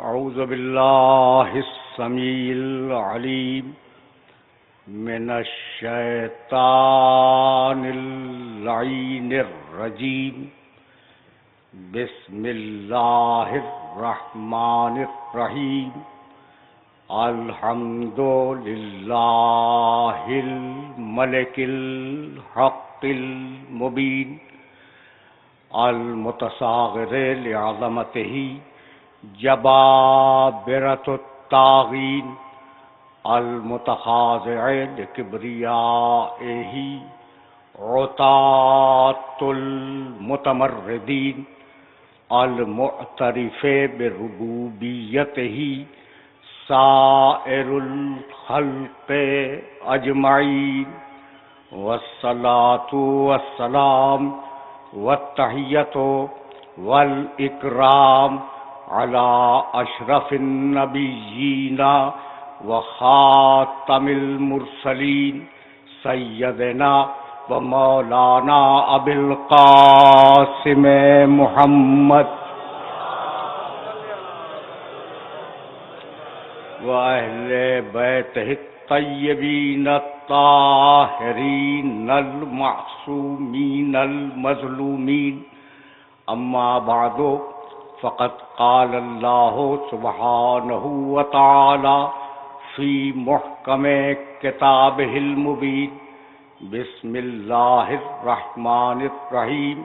اعوذ باللہ السمیع العلیم من الشیطان اللعین الرجیم بسم اللہ الرحمن الرحیم الحمد للہ الملک الحق المبین المتصاغر لعظمتہ جبابرۃ الطاغین المتخاضع لکبریائہ عتاۃ المتمردین المعترف بربوبیتہ سائر الخلق اجمعین والصلاۃ والسلام والتحیۃ والاکرام علی اشرف النبیین وخاتم المرسلین سیدنا و مولانا ابی القاسم محمد و اہل بیتہ الطیبین الطاہرین المعصومین المظلومین اما بعد فقد قال اللہ سبحانہ وتعالی فی محکم کتابہ المبین بسم اللہ الرحمن الرحیم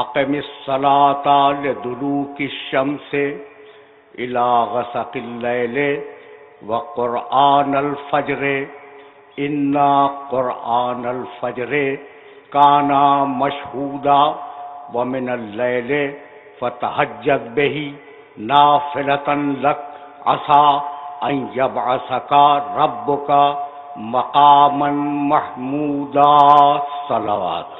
اقم الصلاۃ لدلوک الشمس الی غسق اللیل وقرآن الفجر انا قرآن الفجر کان مشہودا ومن اللیل فتہجد بہ نافلۃ لک عسیٰ ان یبعثک ربک مقاما محمودا صلوات.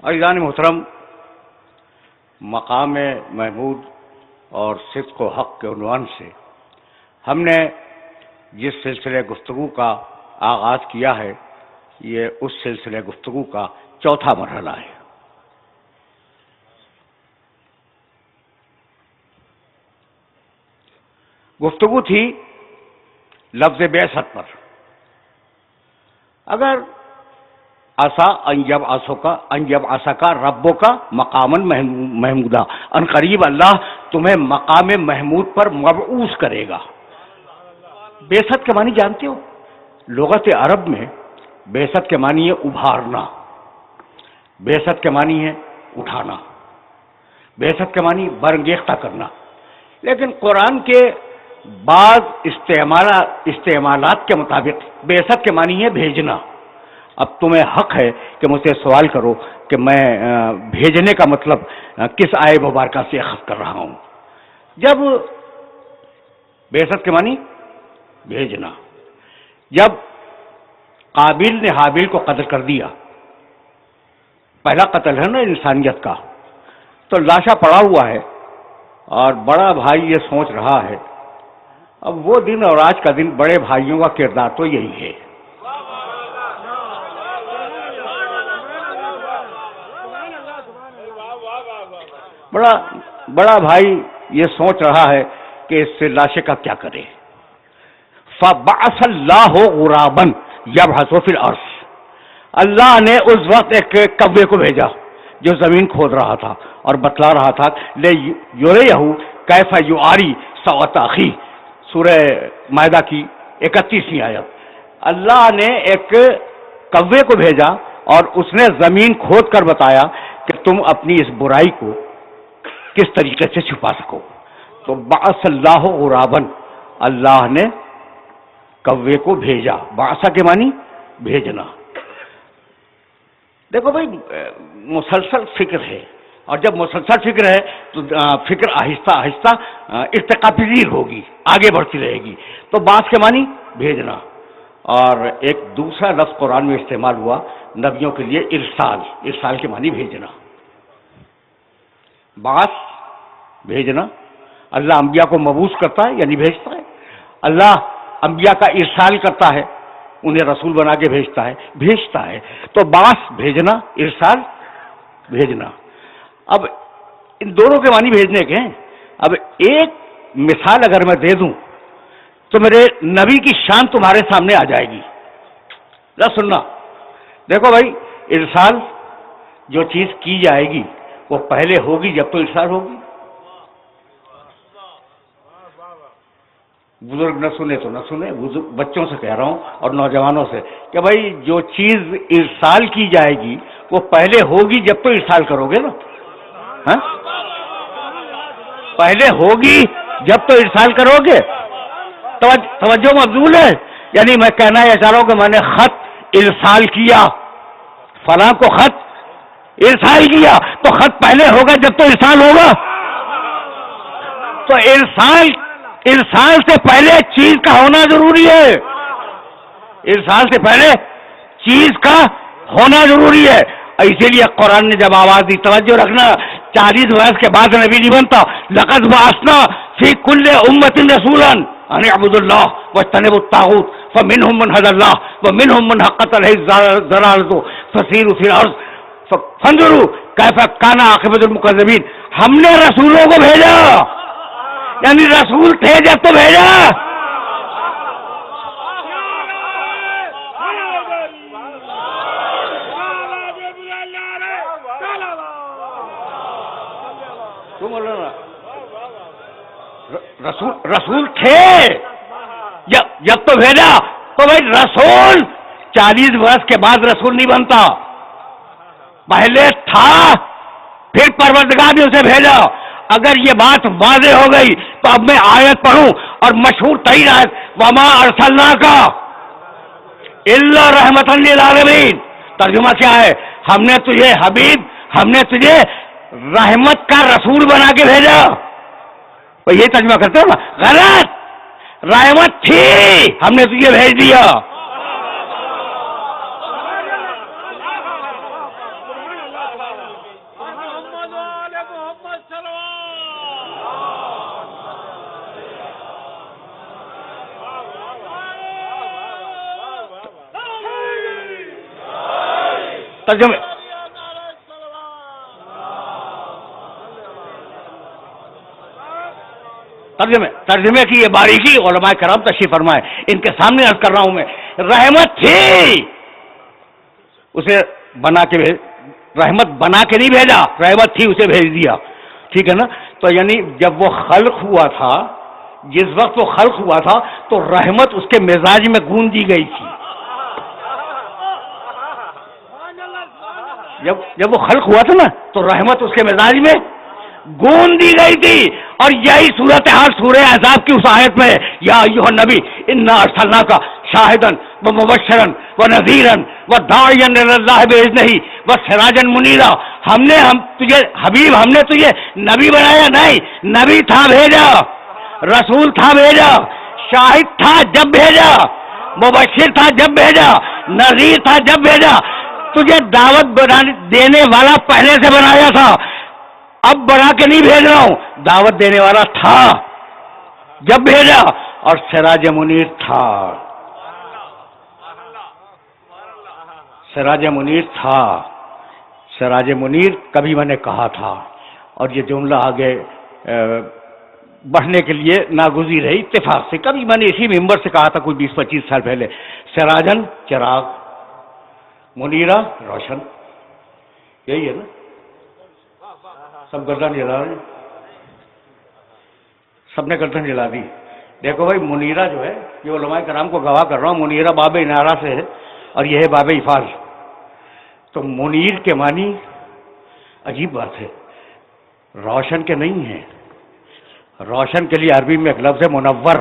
عزیزان محترم، مقام محمود اور صدق و حق کے عنوان سے ہم نے جس سلسلے گفتگو کا آغاز کیا ہے یہ اس سلسلے گفتگو کا چوتھا مرحلہ ہے. گفتگو تھی لفظ بعثت پر. اگر عسیٰ ان یبعثک ربک مقاما محمودا، ان قریب اللہ تمہیں مقام محمود پر مبعوث کرے گا. بعثت کے معنی جانتے ہو؟ لغت عرب میں بعثت کے معنی ہے ابھارنا، بعثت کے معنی ہے اٹھانا، بعثت کے معنی برانگیختہ کرنا. لیکن قرآن کے بعض استعمالات کے مطابق بعثت کے معنی ہے بھیجنا. اب تمہیں حق ہے کہ مجھ سے سوال کرو کہ میں بھیجنے کا مطلب کس آیہ مبارکہ سے اخذ کر رہا ہوں. جب بعثت کے معنی بھیجنا، جب قابیل نے حابیل کو قتل کر دیا، پہلا قتل ہے نا انسانیت کا، تو لاشا پڑا ہوا ہے اور بڑا بھائی یہ سوچ رہا ہے. اب وہ دن اور آج کا دن بڑے بھائیوں کا کردار تو یہی ہے. بڑا بھائی یہ سوچ رہا ہے کہ اس سے لاشے کا کیا کرے. فبعث اللہ غرابا یبحث فی الارض، اللہ نے اس وقت ایک کوے کو بھیجا جو زمین کھود رہا تھا اور بتلا رہا تھا لیریہ کیف یعاری سوءۃ اخیہ، سورہ مائدہ کی 31ویں آیت. اللہ نے ایک کوے کو بھیجا اور اس نے زمین کھود کر بتایا کہ تم اپنی اس برائی کو کس طریقے سے چھپا سکو. تو بعث اللہ غرابا، اللہ نے کوے کو بھیجا. بعثہ کے معنی بھیجنا. دیکھو بھائی، مسلسل فکر ہے، اور جب مسلسل فکر ہے تو فکر آہستہ آہستہ ارتقا پذیر ہوگی، آگے بڑھتی رہے گی. تو بعث کے معنی بھیجنا. اور ایک دوسرا لفظ قرآن میں استعمال ہوا نبیوں کے لیے، ارسال کے معنی بھیجنا. بعث بھیجنا. اللہ انبیاء کو مبعوث کرتا ہے یعنی بھیجتا ہے. اللہ انبیاء کا ارسال کرتا ہے انہیں رسول بنا کے بھیجتا ہے. تو باعث بھیجنا، ارسال بھیجنا. اب ان دونوں کے معنی بھیجنے کے ہیں. اب ایک مثال اگر میں دے دوں تو میرے نبی کی شان تمہارے سامنے آ جائے گی. ذرا سننا. دیکھو بھائی، ارسال جو چیز کی جائے گی وہ پہلے ہوگی جب تو ارسال ہوگی. بزرگ نہ سنے تو نہ سنے، بچوں سے کہہ رہا ہوں اور نوجوانوں سے کہ بھائی جو چیز ارسال کی جائے گی وہ پہلے ہوگی جب تو ارسال کرو گے نا. ہاں، پہلے ہوگی جب تو ارسال کرو گے. توجہ مبذول ہے. یعنی میں کہنا یہ چاہ رہا ہوں کہ میں نے خط ارسال کیا، فلاں کو خط ارسال کیا، تو خط پہلے ہوگا جب تو ارسال ہوگا. تو ارسال سے پہلے چیز کا ہونا ضروری ہے. ارسال سے پہلے چیز کا ہونا ضروری ہے. اسی لیے قرآن نے جب آواز دی، توجہ رکھنا، 40 برس کے بعد نبی نہیں بنتا. لقد بعثنا فی کل امۃ رسولا ان اعبدوا اللہ واجتنبوا الطاغوت فمنهم من هدى الله ومنهم من حقت علیہ الضلالۃ فسیروا فی الارض فانظروا کیف کان عاقبۃ المکذبین. ہم نے رسولوں کو بھیجا، یعنی رسول تھے جب تو بھیجا. رسول تھے جب تو بھیجا. تو بھائی رسول 40 برس کے بعد رسول نہیں بنتا، پہلے تھا پھر پروردگار نے اسے بھیجا. اگر یہ بات واضح ہو گئی تو اب میں آیت پڑھوں اور مشہور ترین آیت وما ارسلناک الا رحمۃ للعالمین. ترجمہ کیا ہے؟ ہم نے تجھے حبیب، ہم نے تجھے رحمت کا رسول بنا کے بھیجا. یہ ترجمہ کرتے ہو نا؟ غلط. رحمت تھی، ہم نے تجھے بھیج دیا. ترجمے کی یہ باریکی علماء کرام تشریف فرمائے، ان کے سامنے عرض کر رہا ہوں میں. رحمت تھی، اسے بنا کے رحمت بنا کے نہیں بھیجا، رحمت تھی اسے بھیج دیا. ٹھیک ہے نا؟ تو یعنی جب وہ خلق ہوا تھا، جس وقت وہ خلق ہوا تھا تو رحمت اس کے مزاج میں گون دی گئی تھی. جب وہ خلق ہوا تھا نا تو رحمت اس کے مزاج میں گون دی گئی تھی. اور یہی صورتحال سورہ احزاب کی اس آیت میں یا ایھا النبی انا ارسلناک شاہدا ومبشرا ونذیرا وداعیا الی اللہ باذنہ وسراجا منیرا. ہم تجھے حبیب، ہم نے تجھے نبی بنایا نہیں، نبی تھا بھیجا، رسول تھا بھیجا، شاہد تھا جب بھیجا، مبشر تھا جب بھیجا، نذیر تھا جب بھیجا. تجھے دعوت دینے والا پہلے سے بنایا تھا، اب بنا کے نہیں بھیج رہا ہوں. دعوت دینے والا تھا جب بھیجا، اور سراج منیر تھا. سراج منیر تھا. سراج منیر کبھی میں نے کہا تھا، اور یہ جملہ آگے بڑھنے کے لیے ناگزیر ہے اتفاق سے. کبھی میں نے اسی ممبر سے کہا تھا کوئی 20-25 سال پہلے، سراجن چراغ، منیرا روشن. یہی ہے نا؟ سب گردن جلا رہے ہیں، سب نے گردن جلا دی. دیکھو بھائی، منیرا جو ہے، یہ علماء کرام کو گواہ کر رہا ہوں، منیرا باب انارہ سے ہے اور یہ ہے باب افاظ. تو منیر کے معنی عجیب بات ہے، روشن کے نہیں ہے. روشن کے لیے عربی میں ایک لفظ ہے منور،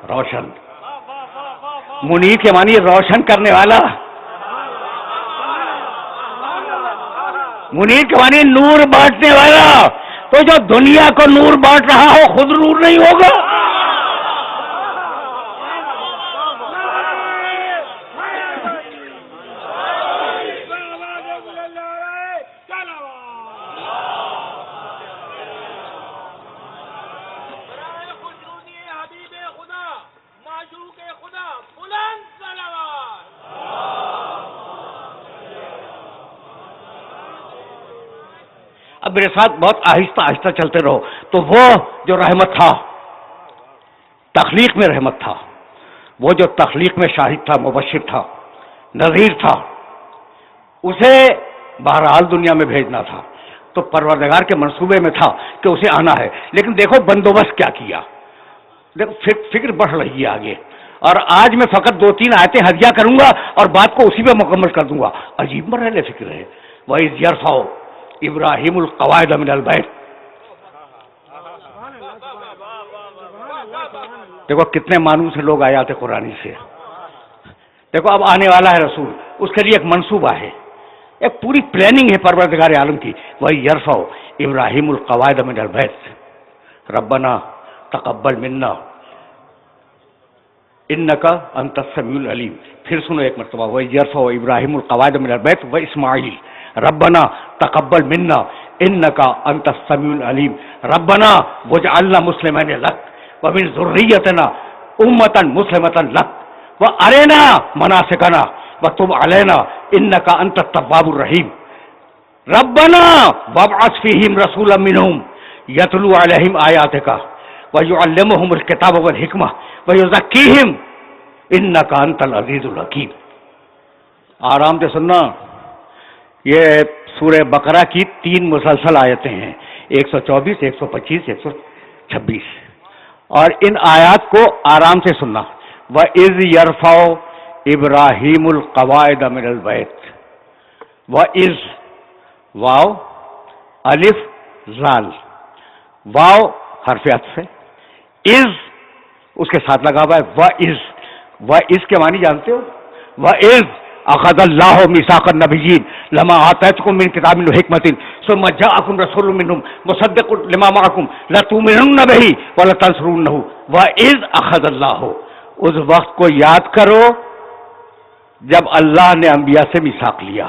روشن. منیر کے معنی روشن کرنے والا. منیر کے معنی نور بانٹنے والا. تو جو دنیا کو نور بانٹ رہا ہو خود نور نہیں ہوگا؟ اب میرے ساتھ بہت آہستہ آہستہ چلتے رہو. تو وہ جو رحمت تھا، تخلیق میں رحمت تھا، وہ جو تخلیق میں شاہد تھا، مبشر تھا، نذیر تھا، اسے بہرحال دنیا میں بھیجنا تھا. تو پروردگار کے منصوبے میں تھا کہ اسے آنا ہے. لیکن دیکھو بندوبست کیا کیا، دیکھو فکر بڑھ رہی ہے آگے. اور آج میں فقط 2-3 آیتیں ہدیہ کروں گا اور بات کو اسی پہ مکمل کر دوں گا. عجیب مرحلے فکر ہے. وَإِذْ يَرْفَعُ إِبْرَاهِيمُ الْقَوَاعِدَ مِنَ الْبَيْتِ. دیکھو کتنے مانوس ہیں لوگ آیات قرآنی سے. دیکھو اب آنے والا ہے رسول، اس کے لیے ایک منصوبہ ہے، ایک پوری پلاننگ ہے پروردگار عالم کی. وہی یرفع ابراہیم القواعد من البیت ربنا تقبل منا انک انت السمیع العلیم. پھر سنو ایک مرتبہ، وہی یرفع ابراہیم القواعد من البیت و اسماعیل ربنا تقبل منا انک انت السمیع العلیم ربنا واجعلنا مسلمین لک ومن ذریتنا امة مسلمة لک وارنا مناسکنا وتب علینا انک انت التواب الرحیم ربنا وابعث فیہم رسولا منہم یتلو علیہم آیاتک ویعلمہم الکتاب والحکمہ ویزکیہم انک انت العزیز الحکیم. آرام سے سننا، یہ سورہ بقرہ کی 3 مسلسل آیتیں ہیں، 124، 125، 126. اور ان آیات کو آرام سے سننا. وَإِذْ يَرْفَعُ إِبْرَاهِيمُ الْقَوَاعِدَ مِنَ الْبَيْتِ. وَإِذْ واو الف زال، واو حرف عطف ہے، از اس کے ساتھ لگا ہوا ہے. وَإِذْ کے معنی جانتے ہو؟ وَإِذْ أَخَذَ اللَّهُ مِيثَاقَ النَّبِيِّينَ لَمَا آتَيْتُكُم مِّن كِتَابٍ وَحِكْمَةٍ ثُمَّ جَاءَكُمْ رَسُولٌ مِّنْهُمْ مُصَدِّقٌ لِّمَا مَعَكُمْ لَتُؤْمِنُنَّ بِهِ وَلَتَنصُرُنَّهُ وَإِذْ أَخَذَ اللَّهُ. اس وقت کو یاد کرو جب اللہ نے انبیاء سے میثاق لیا.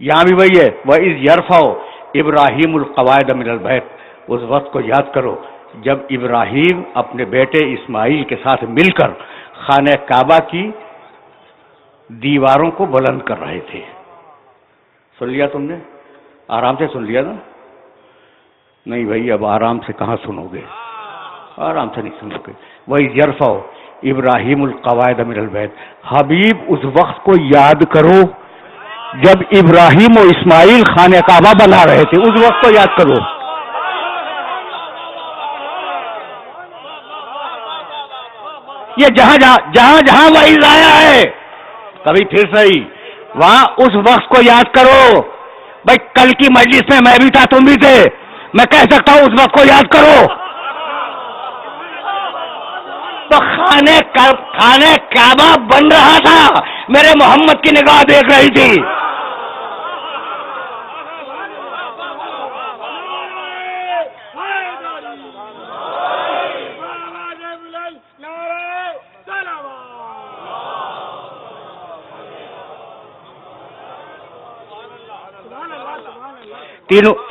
یہاں بھی وہی ہے، وَإِذْ يَرْفَعُ إِبْرَاهِيمُ الْقَوَاعِدَ مِنَ الْبَيْتِ. اس وقت کو یاد کرو جب ابراہیم اپنے بیٹے اسماعیل کے ساتھ مل کر خانہ کعبہ کی دیواروں کو بلند کر رہے تھے. سن لیا تم نے؟ آرام سے سن لیا نا؟ نہیں بھائی اب آرام سے کہاں سنو گے، آرام سے نہیں سنو گے. وَإِذْ يَرْفَعُ إِبْرَاهِيمُ الْقَوَاعِدَ مِنَ الْبَيْتِ. حبیب اس وقت کو یاد کرو جب ابراہیم و اسماعیل خانہ کعبہ بنا رہے تھے، اس وقت کو یاد کرو. یہ جہاں جہاں وعید آیا ہے، کبھی پھر صحیح وہاں اس وقت کو یاد کرو. بھائی کل کی مجلس میں میں بھی تھا، تم بھی تھے، میں کہہ سکتا ہوں اس وقت کو یاد کرو. تو خانہ کعبہ بن رہا تھا، میرے محمد کی نگاہ دیکھ رہی تھی.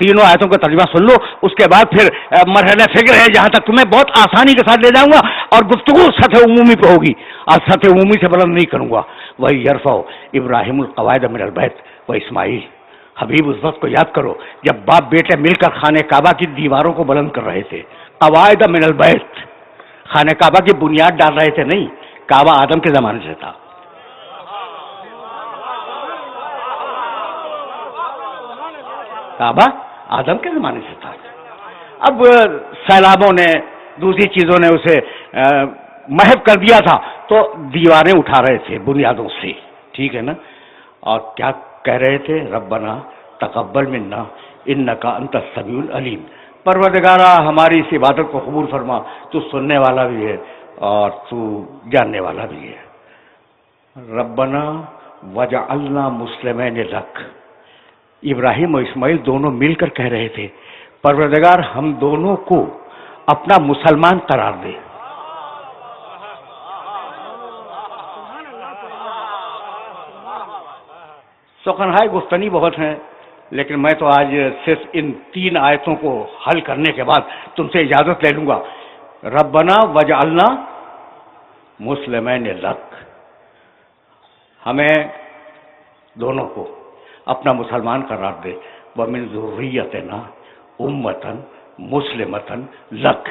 تینوں آیتوں کا ترجمہ سن لو، اس کے بعد پھر مرحلہ فکر ہے جہاں تک تمہیں بہت آسانی کے ساتھ لے جاؤں گا اور گفتگو سطح عمومی پہ ہوگی، آج سطح عمومی سے بلند نہیں کروں گا. وہی یرفع ابراہیم القواعد من البیت و اسماعیل. حبیب اس وقت کو یاد کرو جب باپ بیٹے مل کر خانہ کعبہ کی دیواروں کو بلند کر رہے تھے. قواعد من البیت، خانہ کعبہ کی بنیاد ڈال رہے تھے. نہیں، کعبہ آدم کے زمانے سے تھا. کعبہ آدم کے زمانے سے تھا. اب سیلابوں نے دوسری چیزوں نے اسے محو کر دیا تھا تو دیواریں اٹھا رہے تھے بنیادوں سے، ٹھیک ہے نا. اور کیا کہہ رہے تھے؟ ربنا تقبل منا انک انت السمیع العلیم. پروردگارا ہماری اس عبادت کو قبول فرما، تو سننے والا بھی ہے اور تو جاننے والا بھی ہے. ربنا وجعلنا مسلمین لک. ابراہیم اور اسماعیل دونوں مل کر کہہ رہے تھے پروردگار ہم دونوں کو اپنا مسلمان قرار دے. سخنہائے گفتنی بہت ہیں، لیکن میں تو آج صرف ان 3 آیتوں کو حل کرنے کے بعد تم سے اجازت لے لوں گا. ربنا وجعلنا مسلمین لک. ہمیں دونوں کو اپنا مسلمان قرار دے. وَمِن ذُرِّيَّتِنَا أُمَّةً مُسْلِمَةً لَكَ،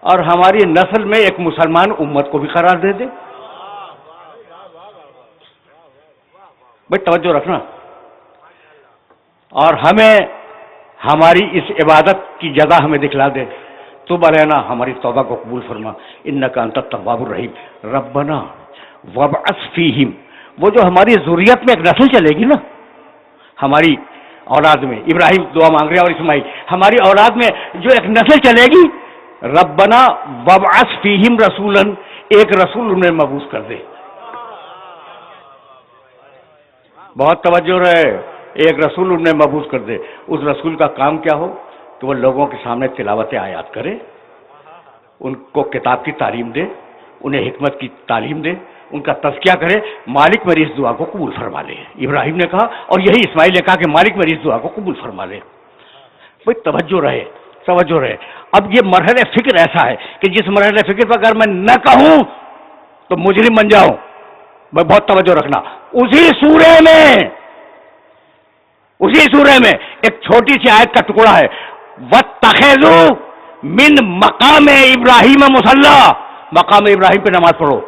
اور ہماری نسل میں ایک مسلمان امت کو بھی قرار دے دے. بھائی توجہ رکھنا. اور ہمیں ہماری اس عبادت کی جگہ ہمیں دکھلا دے. تو علینا، ہماری توبہ کو قبول فرما. انک انت التواب الرحیم. ربنا وابعث فیہم، وہ جو ہماری ذریت میں ایک نسل چلے گی نا، ہماری اولاد میں، ابراہیم دعا مانگ رہے اور اسماعیل، ہماری اولاد میں جو ایک نسل چلے گی، ربنا وابعث فیہم رسولا، ایک رسول انہیں مبعوث کر دے. بہت توجہ رہے، ایک رسول انہیں مبعوث کر دے. اس رسول کا کام کیا ہو کہ وہ لوگوں کے سامنے تلاوت آیات کرے، ان کو کتاب کی تعلیم دے، انہیں حکمت کی تعلیم دے، ان کا تزکیہ کرے. مالک میری اس دعا کو قبول فرما لے، ابراہیم نے کہا، اور یہی اسماعیل نے کہا کہ مالک میری اس دعا کو قبول فرما لے. بھائی توجہ رہے، توجہ رہے. اب یہ مرحلہ فکر ایسا ہے کہ جس مرحلہ فکر پر اگر میں نہ کہوں تو مجرم بن جاؤں. بھائی بہت توجہ رکھنا. اسی سورے میں ایک چھوٹی سی آیت کا ٹکڑا ہے، وَاتَّخِذُوا مِن مَقَامِ إِبْرَاهِيمَ مُصَلَّى، مقام ابراہیم پہ نماز پڑھو.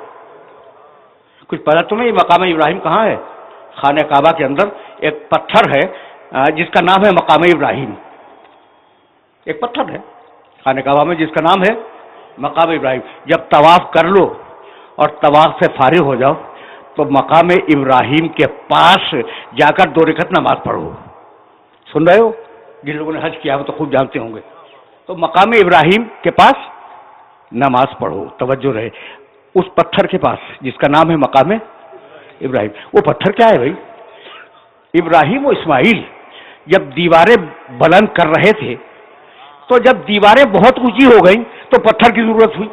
کچھ پتا تمہیں یہ مقام ابراہیم کہاں ہے؟ خانہ کعبہ کے اندر ایک پتھر ہے جس کا نام ہے مقام ابراہیم. ایک پتھر ہے خانہ کعبہ میں جس کا نام ہے مقام ابراہیم. جب طواف کر لو اور طواف سے فارغ ہو جاؤ تو مقام ابراہیم کے پاس جا کر 2 رکعت نماز پڑھو. سن رہے ہو؟ جن لوگوں نے حج کیا وہ تو خوب جانتے ہوں گے. تو مقام ابراہیم کے پاس نماز پڑھو. توجہ رہے، اس پتھر کے پاس جس کا نام ہے مقام ابراہیم. وہ پتھر کیا ہے بھائی؟ ابراہیم و اسماعیل جب دیواریں بلند کر رہے تھے تو جب دیواریں بہت اونچی ہو گئیں تو پتھر کی ضرورت ہوئی.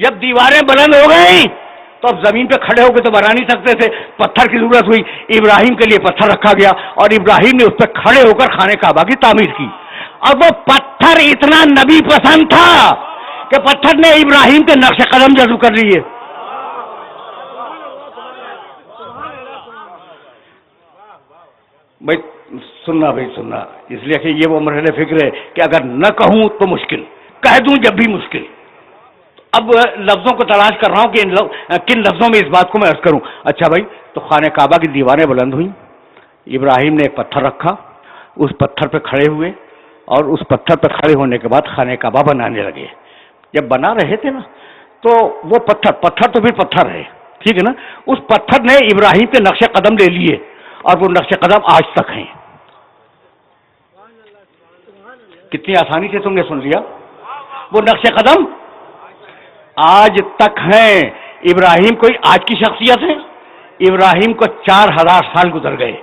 جب دیواریں بلند ہو گئیں تو اب زمین پہ کھڑے ہو کے تو بنا نہیں سکتے تھے، پتھر کی ضرورت ہوئی. ابراہیم کے لیے پتھر رکھا گیا اور ابراہیم نے اس پہ کھڑے ہو کر خانہ کعبہ کی تعمیر کی. اب وہ پتھر اتنا نبی پسند تھا کہ پتھر نے ابراہیم کے نقش قدم جذب کر لیے. بھائی سننا، اس لیے کہ یہ وہ مرحلہ فکر ہے کہ اگر نہ کہوں تو مشکل، کہہ دوں جب بھی مشکل. اب لفظوں کو تلاش کر رہا ہوں کہ کن لفظوں میں اس بات کو میں عرض کروں. اچھا بھائی، تو خانہ کعبہ کی دیواریں بلند ہوئیں، ابراہیم نے ایک پتھر رکھا، اس پتھر پہ کھڑے ہوئے اور اس پتھر پہ کھڑے ہونے کے بعد خانہ کعبہ بنانے لگے. جب بنا رہے تھے نا تو وہ پتھر تو بھی پتھر ہے، ٹھیک ہے نا، اس پتھر نے ابراہیم کے نقش قدم لے لیے اور وہ نقش قدم آج تک ہیں. کتنی آسانی سے تم نے سن لیا. وہ نقش قدم آج تک ہیں. ابراہیم کوئی آج کی شخصیت ہے؟ ابراہیم کو 4000 سال گزر گئے.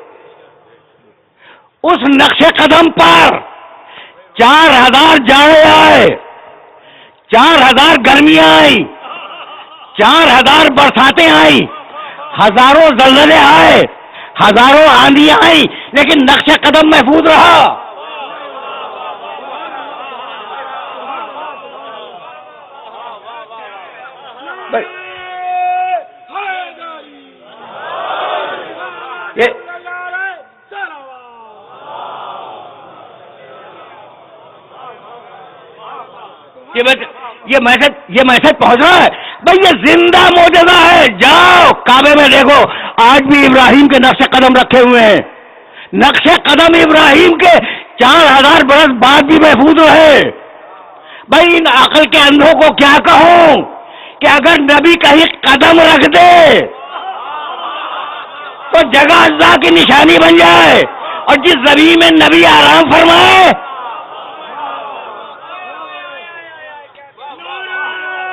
اس نقش قدم پر 4000 جاڑے آئے، 4000 گرمیاں آئیں، 4000 برساتیں آئیں، ہزاروں زلزلے آئے، ہزاروں آندیاں آئیں، لیکن نقش قدم محفوظ رہا. یہ میسج پہنچ رہا ہے بھائی، یہ زندہ معجزہ ہے. جاؤ کعبے میں دیکھو، آج بھی ابراہیم کے نقش قدم رکھے ہوئے ہیں. نقش قدم ابراہیم کے 4000 برس بعد بھی محفوظ رہے. بھائی ان عقل کے اندھوں کو کیا کہوں کہ اگر نبی کہیں قدم رکھ دے تو جگہ اجزاء کی نشانی بن جائے، اور جس زمین میں نبی آرام فرمائے.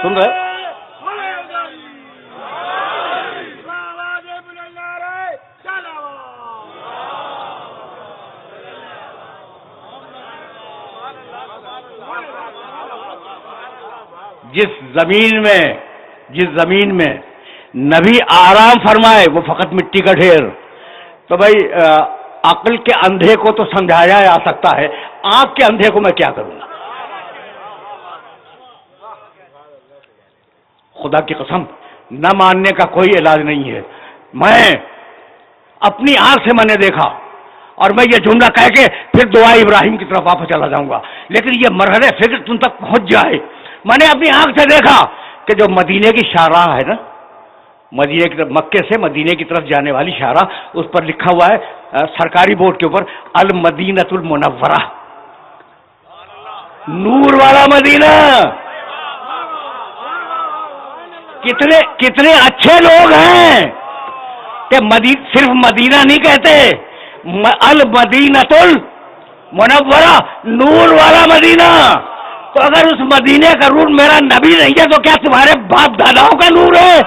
سن رہے؟ جس زمین میں نبی آرام فرمائے وہ فقط مٹی کا ڈھیر. تو بھائی عقل کے اندھے کو تو سمجھایا جا سکتا ہے، آنکھ کے اندھے کو میں کیا کروں گا؟ خدا کی قسم نہ ماننے کا کوئی علاج نہیں ہے. میں اپنی آنکھ سے میں نے دیکھا اور میں یہ جملہ کہہ کے پھر دعا ابراہیم کی طرف واپس چلا جاؤں گا، لیکن یہ مرحلے فکر تم تک پہنچ جائے. میں نے اپنی آنکھ سے دیکھا کہ جو مدینے کی شاہراہ ہے نا، مدینے کی طرف، مکے سے مدینے کی طرف جانے والی شاہراہ، اس پر لکھا ہوا ہے سرکاری بورڈ کے اوپر المدینۃ المنورہ، نور والا مدینہ. کتنے اچھے لوگ ہیں کہ صرف مدینہ نہیں کہتے، المدینۃ المنورہ، نور والا مدینہ. تو اگر اس مدینے کا نور میرا نبی نہیں ہے تو کیا تمہارے باپ داداؤں کا نور ہے؟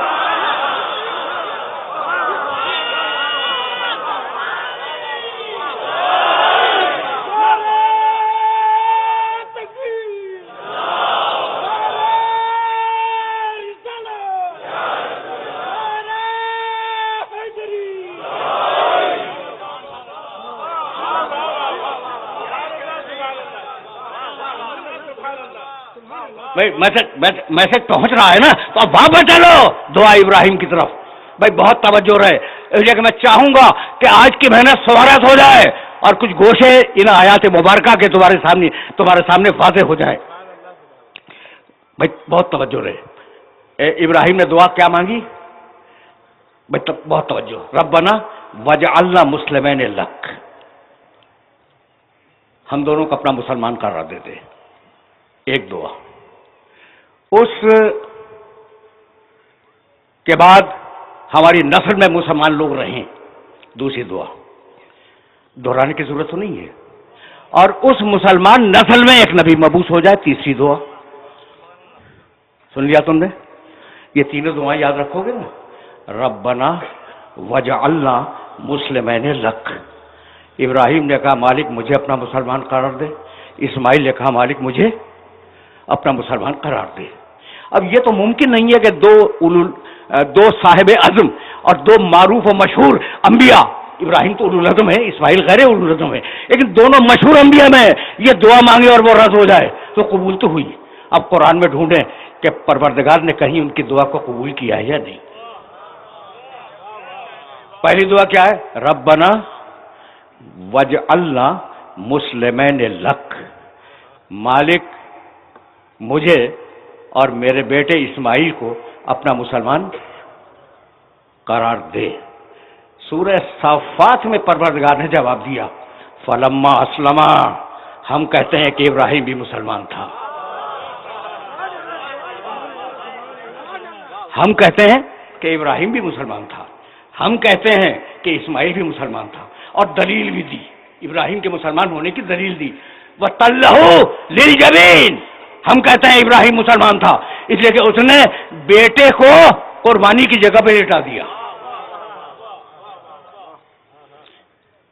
میسج پہنچ رہا ہے نا، تو اب واپس چلو دعا ابراہیم کی طرف. بھائی بہت توجہ رہے، اس لیے کہ میں چاہوں گا کہ آج کی محنت سوارت ہو جائے اور کچھ گوشے ان آیات مبارکہ کے تمہارے سامنے واضح ہو جائے. بھائی بہت توجہ رہے. ابراہیم نے دعا کیا مانگی؟ بھائی بہت توجہ. ربنا وجعلنا مسلمین لک، ہم دونوں کو اپنا مسلمان قرار دے دے. ایک دعا. اس کے بعد ہماری نسل میں مسلمان لوگ رہیں، دوسری دعا. دہرانے کی ضرورت تو نہیں ہے. اور اس مسلمان نسل میں ایک نبی مبعوث ہو جائے، تیسری دعا. سن لیا تم نے؟ یہ تینوں دعائیں یاد رکھو گے نا. ربنا وجعلنا مسلمین لک. ابراہیم نے کہا مالک مجھے اپنا مسلمان قرار دے. اسماعیل نے کہا مالک مجھے اپنا مسلمان قرار دے. اب یہ تو ممکن نہیں ہے کہ دو صاحب عزم اور دو معروف و مشہور انبیاء، ابراہیم تو اولوالعزم ہے، اسماعیل غیر اولوالعزم ہے، لیکن دونوں مشہور انبیاء میں یہ دعا مانگے اور وہ رد ہو جائے تو قبول تو ہوئی. اب قرآن میں ڈھونڈیں کہ پروردگار نے کہیں ان کی دعا کو قبول کیا ہے یا نہیں. پہلی دعا کیا ہے؟ ربنا وجعلنا مسلمین لک، مالک مجھے اور میرے بیٹے اسماعیل کو اپنا مسلمان قرار دے. سورہ صافات میں پروردگار نے جواب دیا فلما اسلما، ہم کہتے ہیں کہ ابراہیم بھی مسلمان تھا، ہم کہتے ہیں کہ ابراہیم بھی مسلمان تھا، ہم کہتے ہیں کہ اسماعیل بھی مسلمان تھا. اور دلیل بھی دی، ابراہیم کے مسلمان ہونے کی دلیل دی. وَتَلَّهُ لِلْجَبِينِ، ہم کہتے ہیں ابراہیم مسلمان تھا اس لیے کہ اس نے بیٹے کو قربانی کی جگہ پہ لٹا دیا.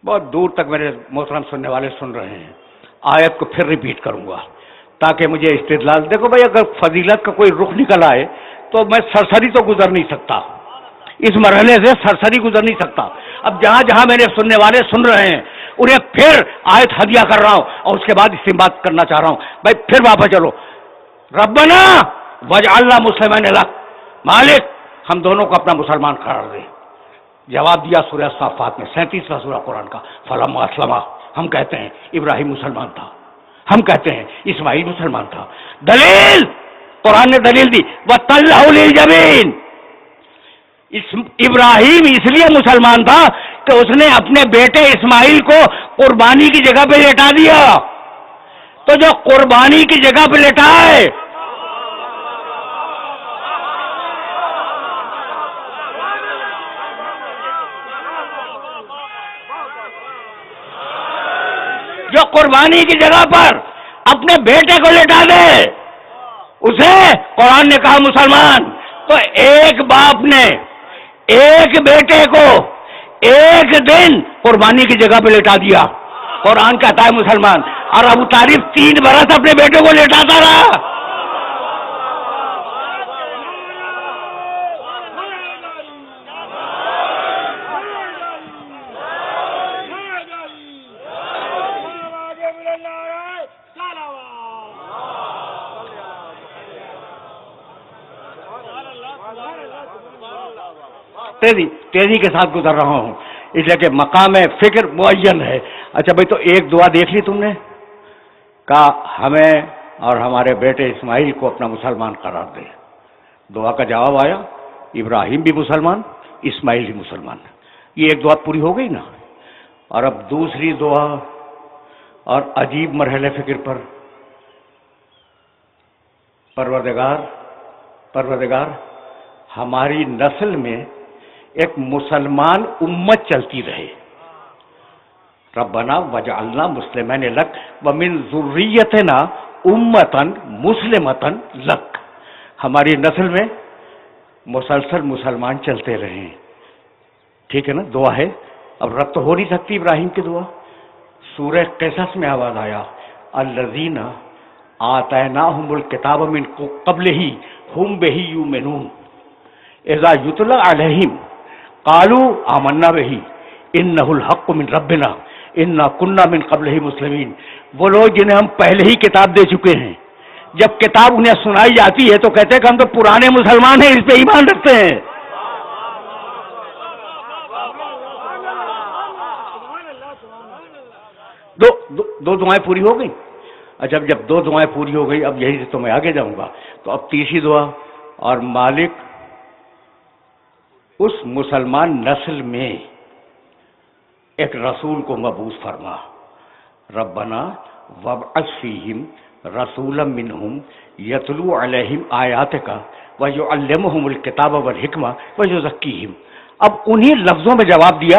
بہت دور تک میرے محترم سننے والے سن رہے ہیں. آیت کو پھر ریپیٹ کروں گا تاکہ مجھے استدلال. دیکھو بھائی اگر فضیلت کا کوئی رخ نکل آئے تو میں سرسری تو گزر نہیں سکتا، اس مرحلے سے سرسری گزر نہیں سکتا. اب جہاں جہاں میرے سننے والے سن رہے ہیں انہیں پھر آیت ہدیہ کر رہا ہوں اور اس کے بعد استنباط کرنا چاہ رہا ہوں. بھائی پھر واپس چلو. ربنا وجعلنا مسلمین لک، مالک ہم دونوں کو اپنا مسلمان قرار دے. جواب دیا سورہ صافات میں 37واں سورہ قرآن کا فلما اسلما. ہم کہتے ہیں ابراہیم مسلمان تھا، ہم کہتے ہیں اسماعیل مسلمان تھا. دلیل قرآن نے دلیل دی وَتَلَّهُ لِلْجَبِينِ. ابراہیم اس لیے مسلمان تھا کہ اس نے اپنے بیٹے اسماعیل کو قربانی کی جگہ پہ لٹا دیا. تو جو قربانی کی جگہ پہ لٹائے جو قربانی کی جگہ پر اپنے بیٹے کو لٹا دے اسے قرآن نے کہا مسلمان. تو ایک باپ نے ایک بیٹے کو ایک دن قربانی کی جگہ پہ لٹا دیا، قرآن کہتا ہے مسلمان. اور ابو طالب 3 برس اپنے بیٹے کو لٹاتا رہا. تیزی کے ساتھ گزر رہا ہوں اس لیے کہ مقام فکر معین ہے. اچھا بھائی، تو ایک دعا دیکھ لی تم نے، کہا ہمیں اور ہمارے بیٹے اسماعیل کو اپنا مسلمان قرار دے. دعا کا جواب آیا، ابراہیم بھی مسلمان، اسماعیل بھی مسلمان. یہ ایک دعا پوری ہو گئی نا. اور اب دوسری دعا اور عجیب مرحلے فکر پر. پروردگار ہماری نسل میں ایک مسلمان امت چلتی رہے. ربنا وجعلنا مسلمین لک ومن ذریتنا امتا مسلمتا لک. ہماری نسل میں مسلسل مسلمان چلتے رہیں. ٹھیک ہے نا، دعا ہے. اب رب تو ہو نہیں سکتی ابراہیم کی دعا. سورہ قصص میں آواز آیا، الذین آتیناہم الکتاب من قبلہ ہم بہ یؤمنون اذا یتلی علیہم قالوا آمنا بہ انہ الحق من ربنا انا کنا من قبلہ مسلمین. وہ لوگ جنہیں ہم پہلے ہی کتاب دے چکے ہیں، جب کتاب انہیں سنائی جاتی ہے تو کہتے ہیں کہ ہم تو پرانے مسلمان ہیں، اس پہ ایمان رکھتے ہیں. دو دعائیں پوری ہو گئی. اچھا، جب دو دعائیں پوری ہو گئی، اب یہی سے تو میں آگے جاؤں گا. تو اب تیسری دعا، اور مالک اس مسلمان نسل میں ایک رسول کو مبعوث فرما. ربنا وابعث فیہم رسولا منہم یتلو علیہم آیاتک ویعلمہم الکتاب والحکمہ ویزکیہم. اب انہی لفظوں میں جواب دیا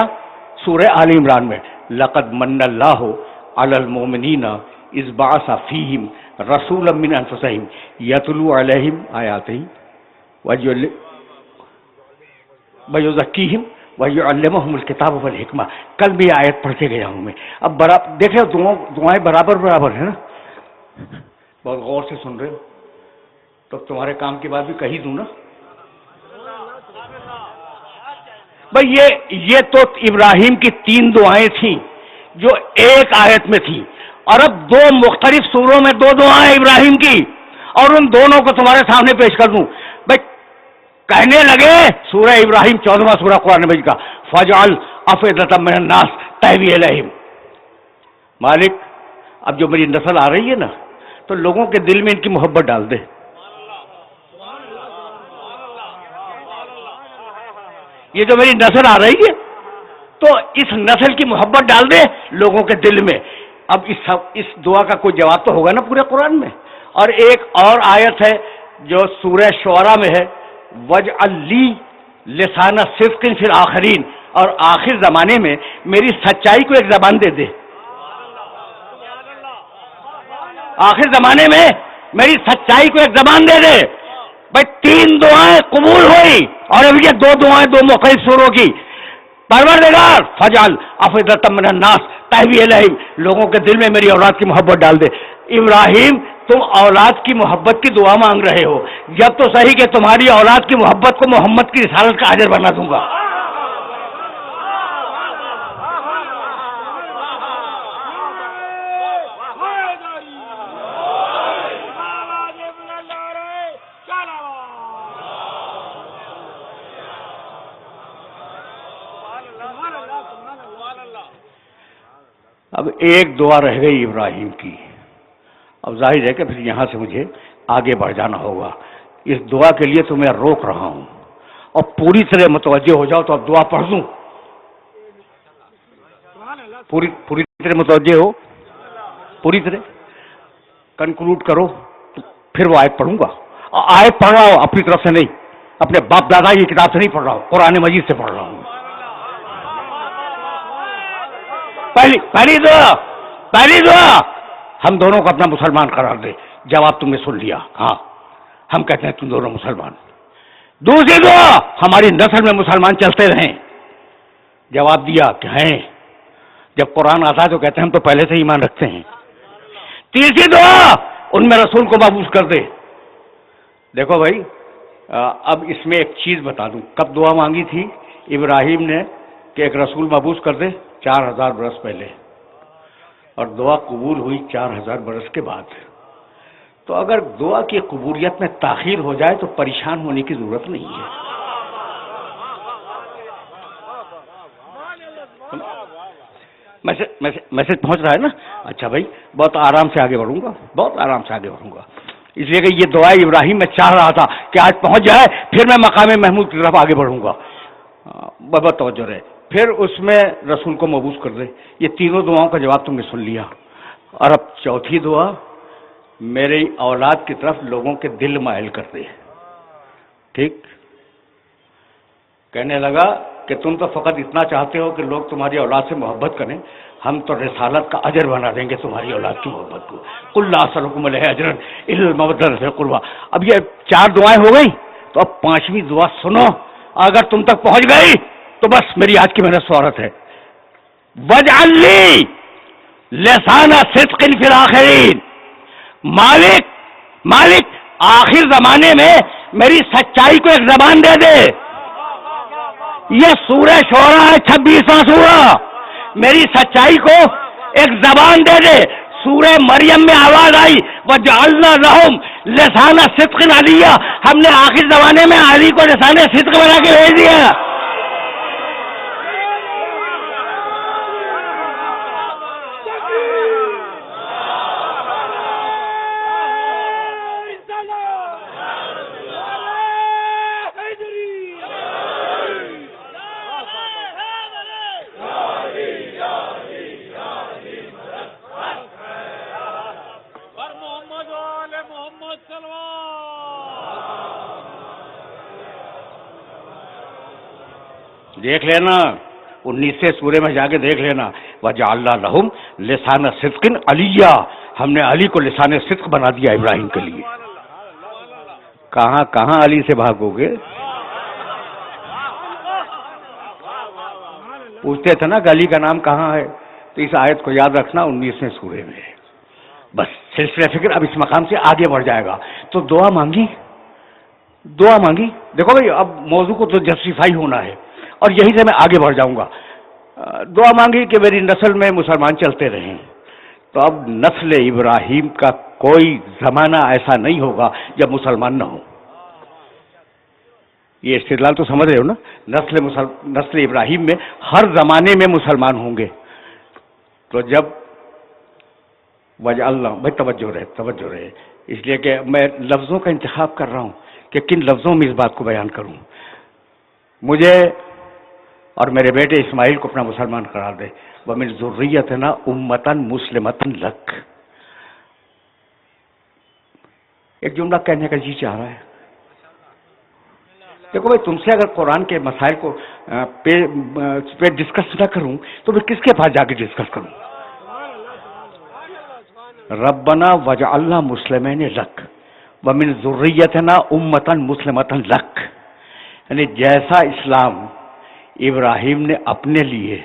سورہ آل عمران میں، لقد من اللہ علی المؤمنین اذ بعث فیہم رسولا من انفسہم یتلو علیہم آیاتہ ویزکیہم وَيُعَلِّمُهُمُ الْكِتَابَ وَالْحِکْمَةَ. کل بھی آیت پڑھتے گیا ہوں میں. اب دیکھیں دعائیں برابر ہیں نا. بہت غور سے سن رہے ہو تو تمہارے کام کی بات بھی کہی دوں نا. بھئی یہ تو ابراہیم کی 3 دعائیں تھیں جو ایک آیت میں تھیں، اور اب 2 مختلف سوروں میں 2 دعائیں ابراہیم کی، اور ان دونوں کو تمہارے سامنے پیش کر دوں. بھئی کہنے لگے، سورہ ابراہیم 14واں سورہ قرآن مجید کا، فَاجْعَلْ أَفْئِدَةً مِّنَ النَّاسِ تَهْوِي إِلَيْهِمْ. مالک اب جو میری نسل آ رہی ہے نا، تو لوگوں کے دل میں ان کی محبت ڈال دے. یہ جو میری نسل آ رہی ہے تو اس نسل کی محبت ڈال دے لوگوں کے دل میں. اب اس دعا کا کوئی جواب تو ہوگا نا پورے قرآن میں. اور ایک اور آیت ہے جو سورہ شعراء میں ہے، وَاجْعَلْ لِي لِسَانَ صِدْقٍ فِي الْآخِرِينَ. اور آخر زمانے میں میری سچائی کو ایک زبان دے دے. آخر زمانے میں میری سچائی کو ایک زبان دے دے. بھائی 3 دعائیں قبول ہوئی، اور اب یہ 2 دعائیں 2 مختلف سوروں کی. پروردگار فجعل افئدۃ من الناس تهوی الیہم، لوگوں کے دل میں میری اولاد کی محبت ڈال دے. ابراہیم تم اولاد کی محبت کی دعا مانگ رہے ہو، جب تو صحیح کہ تمہاری اولاد کی محبت کو محمد کی رسالت کا اجر بنا دوں گا. اب ایک دعا رہ گئی ابراہیم کی. اب ظاہر ہے کہ پھر یہاں سے مجھے آگے بڑھ جانا ہوگا. اس دعا کے لیے تو میں روک رہا ہوں، اور پوری طرح متوجہ ہو جاؤ تو اب دعا پڑھ دوں. پوری طرح متوجہ ہو، پوری طرح کنکلوڈ کرو، تو پھر وہ آیت پڑھوں گا. اور آیت پڑھ رہا ہوں اپنی طرف سے نہیں، اپنے باپ دادا کی کتاب سے نہیں پڑھ رہا ہوں، قرآن مجید سے پڑھ رہا ہوں. پہلی دعا ہم دونوں کو اپنا مسلمان قرار دے. جواب تم نے سن لیا، ہاں ہم کہتے ہیں تم دونوں مسلمان. دوسری دعا ہماری نسل میں مسلمان چلتے رہیں. جواب دیا کہ ہیں، جب قرآن آتا ہے تو کہتے ہیں ہم تو پہلے سے ایمان رکھتے ہیں. تیسری دعا ان میں رسول کو مبعوث کر دے. دیکھو بھائی، اب اس میں ایک چیز بتا دوں. کب دعا مانگی تھی ابراہیم نے کہ ایک رسول مبعوث کر دے؟ 4000 برس پہلے. اور دعا قبول ہوئی 4000 برس کے بعد. تو اگر دعا کی قبولیت میں تاخیر ہو جائے تو پریشان ہونے کی ضرورت نہیں ہے. میسج پہنچ رہا ہے نا؟ اچھا بھائی، بہت آرام سے آگے بڑھوں گا، بہت آرام سے آگے بڑھوں گا، اس لیے کہ یہ دعائے ابراہیم میں چاہ رہا تھا کہ آج پہنچ جائے، پھر میں مقام محمود کی طرف آگے بڑھوں گا۔ بہت توجہ رہے، پھر اس میں رسول کو مبوس کر دے۔ یہ تینوں دعاؤں کا جواب تم نے سن لیا، اور اب چوتھی دعا، میری اولاد کی طرف لوگوں کے دل مائل کر دے۔ ٹھیک؟ کہنے لگا کہ تم تو فقط اتنا چاہتے ہو کہ لوگ تمہاری اولاد سے محبت کریں، ہم تو رسالت کا اجر بنا دیں گے تمہاری اولاد کی محبت کو۔ قل لا اسألکم علیہ اجرا الا المودۃ فی القربی۔ اب یہ 4 دعائیں ہو گئی، تو اب 5ویں دعا سنو، اگر تم تک پہنچ گئی تو بس میری آج کی محنت سوارت ہے۔ وَاجْعَلْ لِي لِسَانَ صِدْقٍ فِي الْآخِرِينَ۔ مالک آخر زمانے میں میری سچائی کو ایک زبان دے دے۔ یہ سورہ شعراء ہے، 26واں سورہ، میری سچائی کو ایک زبان دے دے۔ سورہ مریم میں آواز آئی وَجَعَلْنَا لَهُمْ لِسَانَ صِدْقٍ عَلِيًّا، ہم نے آخر زمانے میں علی کو لسان صدق بنا کے بھیج دیا۔ دیکھ لینا 19 سورے میں جا کے دیکھ لینا، وَجَعَلْنَا لَهُمْ لِسَانَ صِدْقٍ عَلِيًّا، ہم نے علی کو لسان صدق بنا دیا ابراہیم کے لیے۔ کہاں کہاں علی سے بھاگو گے؟ پوچھتے تھے نا کہ علی کا نام کہاں ہے، تو اس آیت کو یاد رکھنا 19 سورے میں۔ بس سلسلہ فکر اب اس مقام سے آگے بڑھ جائے گا۔ تو دعا مانگی، دیکھو بھائی اب موضوع کو تو جسٹیفائی ہونا ہے، اور یہیں سے میں آگے بڑھ جاؤں گا۔ دعا مانگی کہ میری نسل میں مسلمان چلتے رہیں۔ تو اب نسل ابراہیم کا کوئی زمانہ ایسا نہیں ہوگا جب مسلمان نہ ہو۔ یہ استدلال تو سمجھ رہے ہو نا؟ نسل ابراہیم میں ہر زمانے میں مسلمان ہوں گے۔ تو جب اللہ بھائی توجہ رہے، اس لیے کہ میں لفظوں کا انتخاب کر رہا ہوں کہ کن لفظوں میں اس بات کو بیان کروں۔ مجھے اور میرے بیٹے اسماعیل کو اپنا مسلمان قرار دے۔ وَمِن ذُرِّيَّتِنَا أُمَّةً مُسْلِمَةً لَكَ۔ ایک جملہ کہنے کا جی چاہ رہا ہے۔ دیکھو بھائی تم سے اگر قرآن کے مسائل کو پہ ڈسکس نہ کروں تو میں کس کے پاس جا کے ڈسکس کروں؟ ربنا وجعلنا مسلمین لک ومن ذریتنا امتا مسلمتا لک، یعنی جیسا اسلام ابراہیم نے اپنے لیے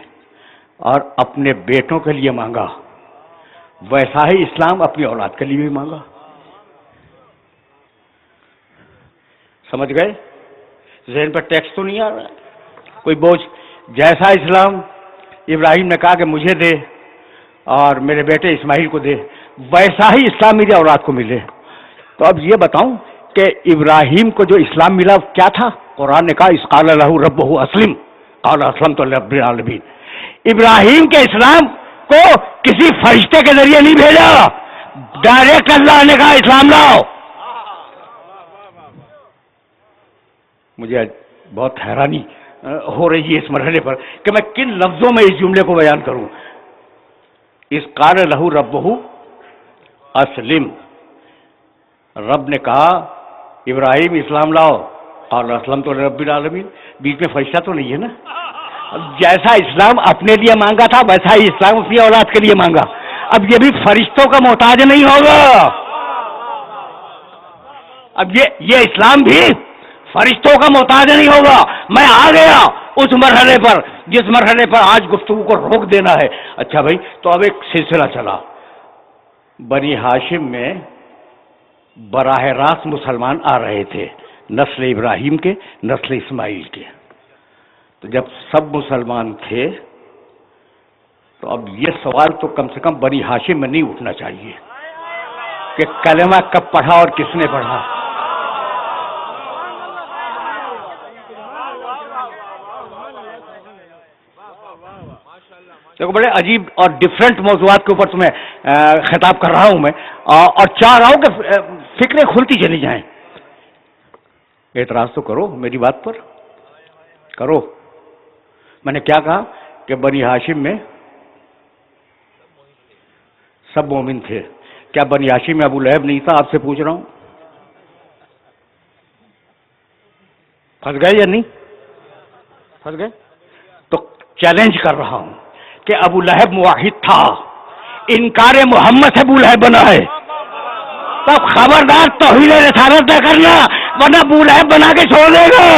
اور اپنے بیٹوں کے لیے مانگا، ویسا ہی اسلام اپنی اولاد کے لیے بھی مانگا۔ سمجھ گئے؟ ذہن پر ٹیکس تو نہیں آ رہا ہے کوئی بوجھ؟ جیسا اسلام ابراہیم نے کہا کہ مجھے دے اور میرے بیٹے اسماعیل کو دے، ویسا ہی اسلام میری اولاد کو ملے۔ تو اب یہ بتاؤں کہ ابراہیم کو جو اسلام ملا کیا تھا؟ قرآن نے کہا اذ قال لہ ربہ اسلم قال اسلمت لرب العالمین۔ ابراہیم کے اسلام کو کسی فرشتے کے ذریعے نہیں بھیجا، ڈائریکٹ اللہ نے کہا اسلام لاؤ۔ مجھے بہت حیرانی ہو رہی ہے اس مرحلے پر کہ میں کن لفظوں میں اس جملے کو بیان کروں۔ اذ قال لہ ربہ اسلم، رب نے کہا ابراہیم اسلام لاؤ، قال اسلمت لرب العالمین، بیچ میں فرشتہ تو نہیں ہے نا؟ جیسا اسلام اپنے لیے مانگا تھا ویسا ہی اسلام اپنی اولاد کے لیے مانگا۔ اب یہ بھی فرشتوں کا محتاج نہیں ہوگا، اب یہ اسلام بھی فرشتوں کا محتاج نہیں ہوگا۔ میں آ گیا اس مرحلے پر جس مرحلے پر آج گفتگو کو روک دینا ہے۔ اچھا بھائی، تو اب ایک سلسلہ چلا، بنی ہاشم میں براہ راست مسلمان آ رہے تھے، نسل ابراہیم کے، نسل اسماعیل کے۔ تو جب سب مسلمان تھے تو اب یہ سوال تو کم سے کم بنی ہاشم میں نہیں اٹھنا چاہیے کہ کلمہ کب پڑھا اور کس نے پڑھا۔ دیکھو بڑے عجیب اور ڈفرینٹ موضوعات کے اوپر تمہیں خطاب کر رہا ہوں میں، اور چاہ رہا ہوں کہ فکریں کھلتی چلی جائیں. اعتراض تو کرو میری بات پر، کرو. میں نے کیا کہا کہ بنی ہاشم میں سب مومن تھے. کیا بنی ہاشم میں ابو لہب نہیں تھا؟ آپ سے پوچھ رہا ہوں. پھنس گئے یا نہیں پھنس گئے؟ تو چیلنج کر رہا ہوں کہ ابو لہب موحد تھا، انکار محمد سے ابو لہب بنا ہے. تب خبردار توحید رسالت نہ کرنا، ورنہ ابو لہب بنا کے چھوڑ دے گا.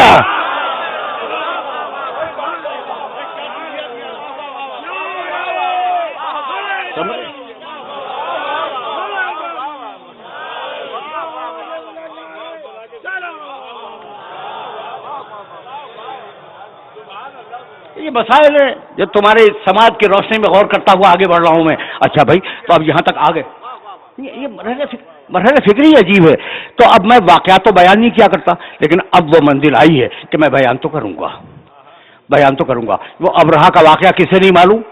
یہ مسائل ہیں جو تمہارے سماج کی روشنی میں غور کرتا ہوا آگے بڑھ رہا ہوں میں. اچھا بھائی، تو اب یہاں تک آ گئے. یہ مرحلہ فکری عجیب ہے. تو اب میں واقعات تو بیان نہیں کیا کرتا، لیکن اب وہ منزل آئی ہے کہ میں بیان تو کروں گا، بیان تو کروں گا. وہ ابرہہ کا واقعہ کسے نہیں معلوم؟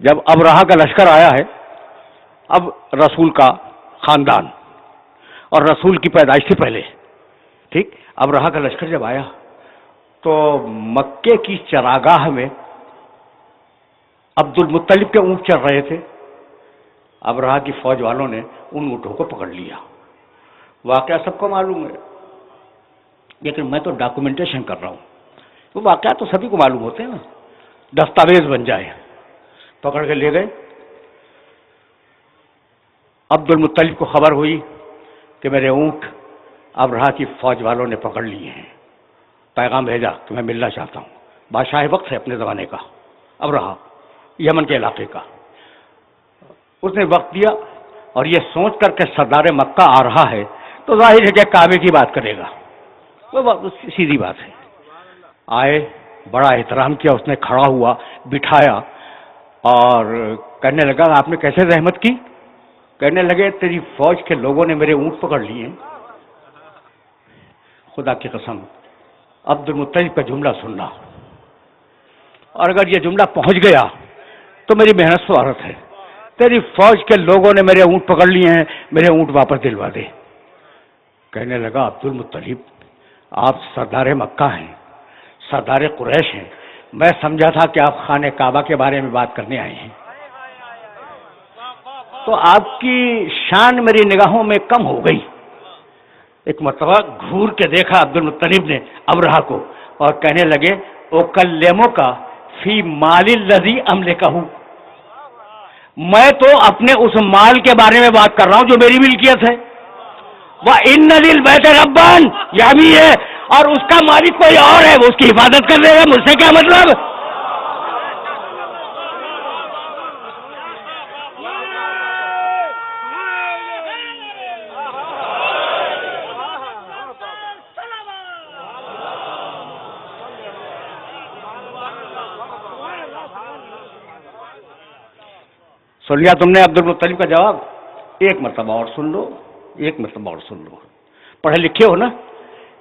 جب ابرہہ کا لشکر آیا ہے، اب رسول کا خاندان اور رسول کی پیدائش سے پہلے، ٹھیک، ابرہہ کا لشکر جب آیا تو مکے کی چراگاہ میں عبد المطلب کے اونٹ چل رہے تھے. ابرہہ کی فوج والوں نے ان اونٹوں کو پکڑ لیا. واقعہ سب کو معلوم ہے، لیکن میں تو ڈاکومنٹیشن کر رہا ہوں. وہ واقعات تو سبھی کو معلوم ہوتے ہیں نا، دستاویز بن جائے. پکڑ کے لے گئے. عبد المطلب کو خبر ہوئی کہ میرے اونٹ ابرہہ کی فوج والوں نے پکڑ لیے ہیں. پیغام بھیجا کہ میں ملنا چاہتا ہوں. بادشاہ وقت ہے اپنے زمانے کا، ابرہہ یمن کے علاقے کا. اس نے وقت دیا، اور یہ سوچ کر کے سردار مکہ آ رہا ہے تو ظاہر ہے کہ کعبے کی بات کرے گا. وہ سیدھی بات ہے. آئے، بڑا احترام کیا اس نے، کھڑا ہوا، بٹھایا اور کہنے لگا آپ نے کیسے رحمت کی؟ کہنے لگے تیری فوج کے لوگوں نے میرے اونٹ پکڑ لیے. خدا کی قسم عبد المطلب کا جملہ سننا، اور اگر یہ جملہ پہنچ گیا تو میری محنت سوارت ہے. تیری فوج کے لوگوں نے میرے اونٹ پکڑ لیے ہیں، میرے اونٹ واپس دلوا دے. کہنے لگا عبد المطلب آپ سردار مکہ ہیں، سردار قریش ہیں، میں سمجھا تھا کہ آپ خانہ کعبہ کے بارے میں بات کرنے آئے ہیں. تو آپ کی شان میری نگاہوں میں کم ہو گئی. ایک مرتبہ گھور کے دیکھا عبد المطلب نے ابرہہ کو، اور کہنے لگے اوکلمو کا فی مال الذی املکہ، میں تو اپنے اس مال کے بارے میں بات کر رہا ہوں جو میری ملکیت ہے. وَإِنَّ لِلْبَيْتِ رَبًّا، یہ بھی ہے، اور اس کا مالک کوئی اور ہے، وہ اس کی حفاظت کر دے گا. مجھ سے کیا مطلب؟ سن لیا تم نے عبد المطلب کا جواب؟ ایک مرتبہ اور سن لو، ایک مرتبہ اور سن لو. پڑھے لکھے ہو نا،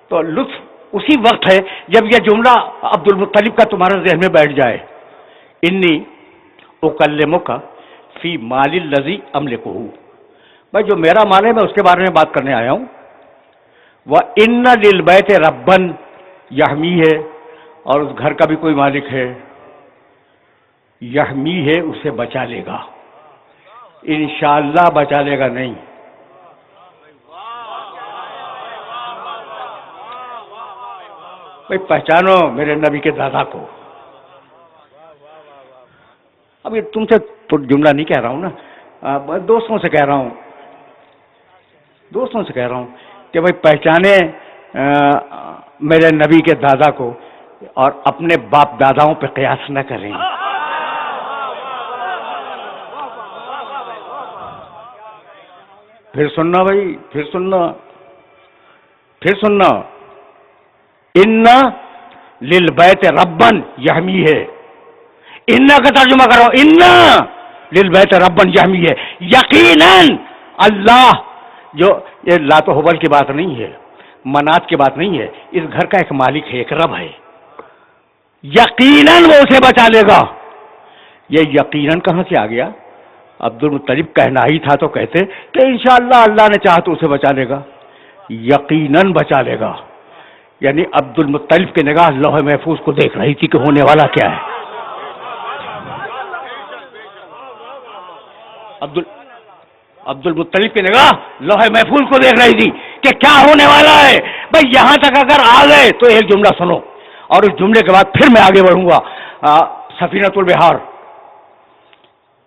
تو لطف اسی وقت ہے جب یہ جملہ عبد المطلب کا تمہارے ذہن میں بیٹھ جائے. انی اکلمک فی مال الذی املکہ، بھائی جو میرا مال ہے میں اس کے بارے میں بات کرنے آیا ہوں. وَإِنَّ لِلْبَيْتِ رَبًّا، یحمی ہے، اور اس گھر کا بھی کوئی مالک ہے، یحمی ہے، اسے بچا لے گا. انشاءاللہ بچا لے گا نہیں. بھائی پہچانو میرے نبی کے دادا کو. اب یہ تم سے تو جملہ نہیں کہہ رہا ہوں نا، دوستوں سے کہہ رہا ہوں، دوستوں سے کہہ رہا ہوں کہ بھائی پہچانے میرے نبی کے دادا کو، اور اپنے باپ داداؤں پہ قیاس نہ کریں. پھر سننا بھائی، پھر سننا، پھر سننا. ان للبیت ربن، یحمی ہے. ان کا ترجمہ کرو، ان للبیت ربن یحمی ہے. یقیناً اللہ، جو یہ لات و حبل کی بات نہیں ہے، منات کی بات نہیں ہے، اس گھر کا ایک مالک ہے، ایک رب ہے. یقیناً وہ اسے بچا لے گا. یہ یقیناً کہاں سے آ گیا؟ عبد المطلب کہنا ہی تھا تو کہتے کہ انشاءاللہ اللہ نے چاہا تو اسے بچا لے گا. یقیناً بچا لے گا. یعنی عبد المطلب کی نگاہ لوح محفوظ کو دیکھ رہی تھی کہ ہونے والا کیا ہے. عبد المطلب کی نگاہ لوح محفوظ کو دیکھ رہی تھی کہ کیا ہونے والا ہے. بھائی یہاں تک اگر آ گئے تو ایک جملہ سنو اور اس جملے کے بعد پھر میں آگے بڑھوں گا. سفینۃ البحار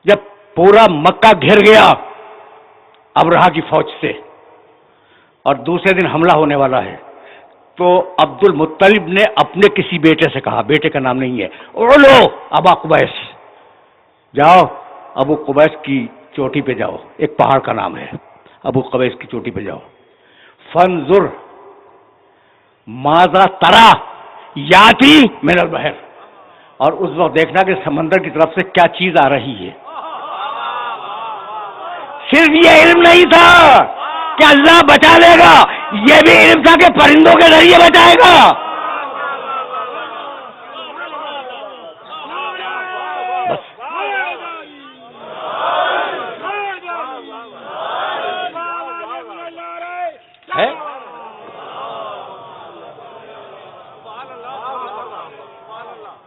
جب پورا مکہ گھر گیا ابرہہ کی فوج سے اور دوسرے دن حملہ ہونے والا ہے تو عبد المطلب نے اپنے کسی بیٹے سے کہا, بیٹے کا نام نہیں ہے, اولو ابا قبیس, جاؤ ابو قبیس کی چوٹی پہ جاؤ, ایک پہاڑ کا نام ہے, ابو قبیس کی چوٹی پہ جاؤ. فانظر ماذا ترا یاتی من البحر, اور اس وقت دیکھنا کہ سمندر کی طرف سے کیا چیز آ رہی ہے. صرف یہ علم نہیں تھا کہ اللہ بچا لے گا, یہ بھی علم تھا کہ پرندوں کے ذریعے بچائے گا.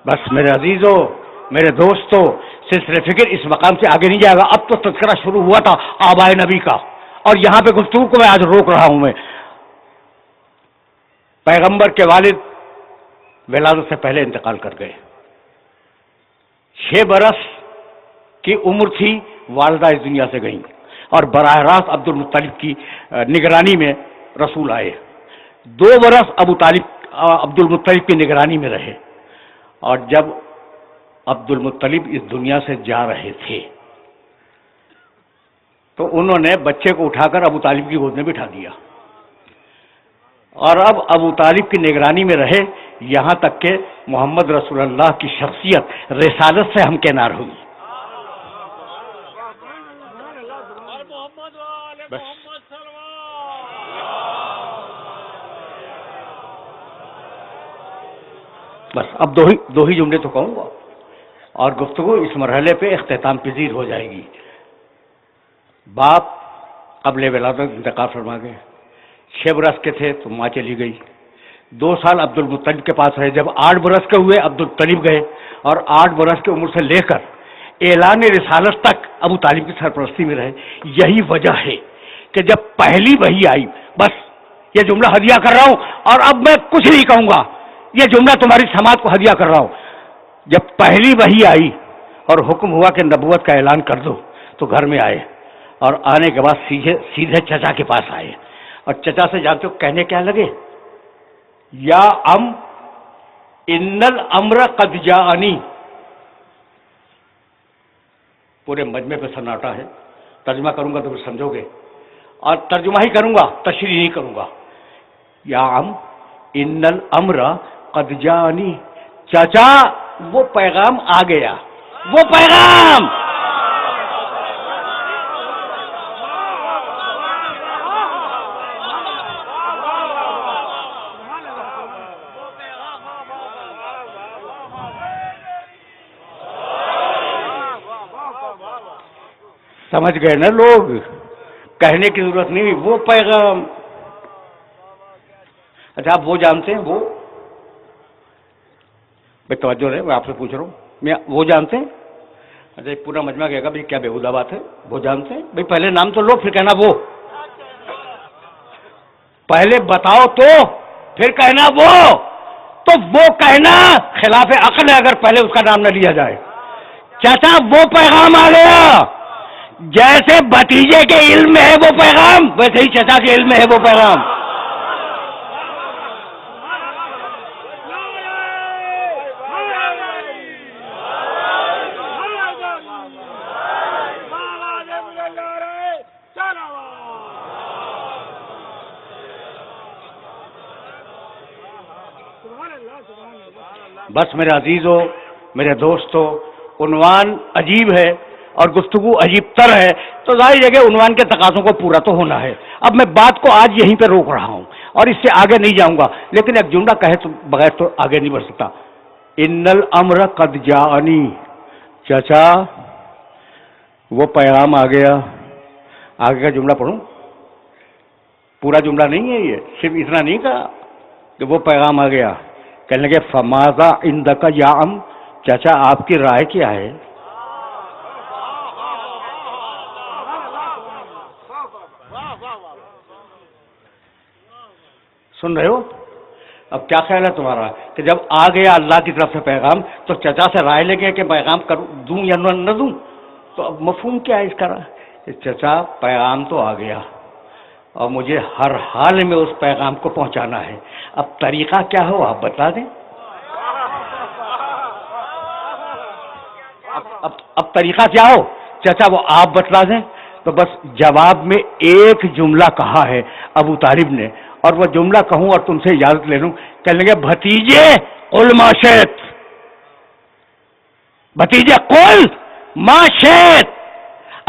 بس میرے عزیزوں, میرے دوستوں, سلسلہ فکر اس مقام سے آگے نہیں جائے گا. اب تو تذکرہ شروع ہوا تھا آبائے نبی کا, اور یہاں پہ گفتگو کو میں آج روک رہا ہوں. میں پیغمبر کے والد ولادت سے پہلے انتقال کر گئے. 6 برس کی عمر تھی, والدہ اس دنیا سے گئیں, اور براہ راست عبد المطلب کی نگرانی میں رسول آئے. 2 برس عبد المطلب کی نگرانی میں رہے, اور جب عبد المطلب اس دنیا سے جا رہے تھے تو انہوں نے بچے کو اٹھا کر ابو طالب کی گود میں بٹھا دیا, اور اب ابو طالب کی نگرانی میں رہے یہاں تک کہ محمد رسول اللہ کی شخصیت رسالت سے ہمکنار ہوئی. بس اب دو ہی جملے تو کہوں گا اور گفتگو اس مرحلے پہ اختتام پذیر ہو جائے گی. باپ قبل ولادت انتقال فرما گئے. 6 برس کے تھے تو ماں چلی گئی. 2 سال عبد المطلب کے پاس رہے. جب 8 برس کے ہوئے عبد المطلب گئے, اور 8 برس کی عمر سے لے کر اعلان رسالت تک ابو طالب کی سرپرستی میں رہے. یہی وجہ ہے کہ جب پہلی وحی آئی, بس یہ جملہ ہدیہ کر رہا ہوں اور اب میں کچھ نہیں کہوں گا, یہ جملہ تمہاری سماعت کو ہدیہ کر رہا ہوں. جب پہلی وحی آئی اور حکم ہوا کہ نبوت کا اعلان کر دو تو گھر میں آئے, اور آنے کے بعد سیدھے چچا کے پاس آئے, اور چچا سے جانتے ہو کہنے کیا لگے, یا ان الامر قد جاءنی. پورے مجمع پہ سناٹا ہے, ترجمہ کروں گا تو پھر سمجھو گے, اور ترجمہ ہی کروں گا, تشریح نہیں کروں گا. یا ان الامر قد جاءنی, چچا وہ پیغام آ گیا, وہ پیغام. سمجھ گئے نا لوگ, کہنے کی ضرورت نہیں, وہ پیغام. اچھا آپ وہ جانتے ہیں, وہ بے توجہ رہے, میں آپ سے پوچھ رہا ہوں, میں وہ جانتے ہیں؟ اچھا پورا مجمع کہے گا بھائی کیا بےہودہ بات ہے, وہ جانتے ہیں؟ بھائی پہلے نام تو لو پھر کہنا وہ, پہلے بتاؤ تو پھر کہنا وہ. تو وہ کہنا خلاف عقل ہے اگر پہلے اس کا نام نہ لیا جائے. چاچا وہ پیغام آ گیا, جیسے بھتیجے کے علم میں ہے وہ پیغام, ویسے ہی چچا کے علم میں ہے وہ پیغام. بس میرے عزیزوں, میرے دوستوں, عنوان عجیب ہے اور گفتگو عجیب تر ہے, تو ظاہر ہے کہ عنوان کے تقاضوں کو پورا تو ہونا ہے. اب میں بات کو آج یہیں پہ روک رہا ہوں اور اس سے آگے نہیں جاؤں گا, لیکن ایک جملہ کہے تو بغیر تو آگے نہیں بڑھ سکتا. ان الامر قد جاءنی، چچا وہ پیغام آ گیا. آگے کا جملہ پڑھوں، پورا جملہ نہیں ہے یہ، صرف اتنا نہیں کہا کہ وہ پیغام آ گیا. کہنے لگے فماذا عندک یا ام، چچا آپ کی رائے کیا ہے؟ سن رہے ہو؟ اب کیا خیال ہے تمہارا کہ جب آ گیا اللہ کی طرف سے پیغام تو چچا سے رائے لے گئے کہ پیغام دوں یا نہ دوں؟ تو اب مفہوم کیا ہے اس کا؟ چچا پیغام تو آ گیا اور مجھے ہر حال میں اس پیغام کو پہنچانا ہے. اب طریقہ کیا ہو آپ بتا دیں. اب طریقہ کیا ہو چچا وہ آپ بتلا دیں. تو بس جواب میں ایک جملہ کہا ہے ابو طالب نے، اور وہ جملہ کہوں اور تم سے اجازت لے لوں. کہنے لگے بھتیجے قل ما شئت، بھتیجے قل ما شئت.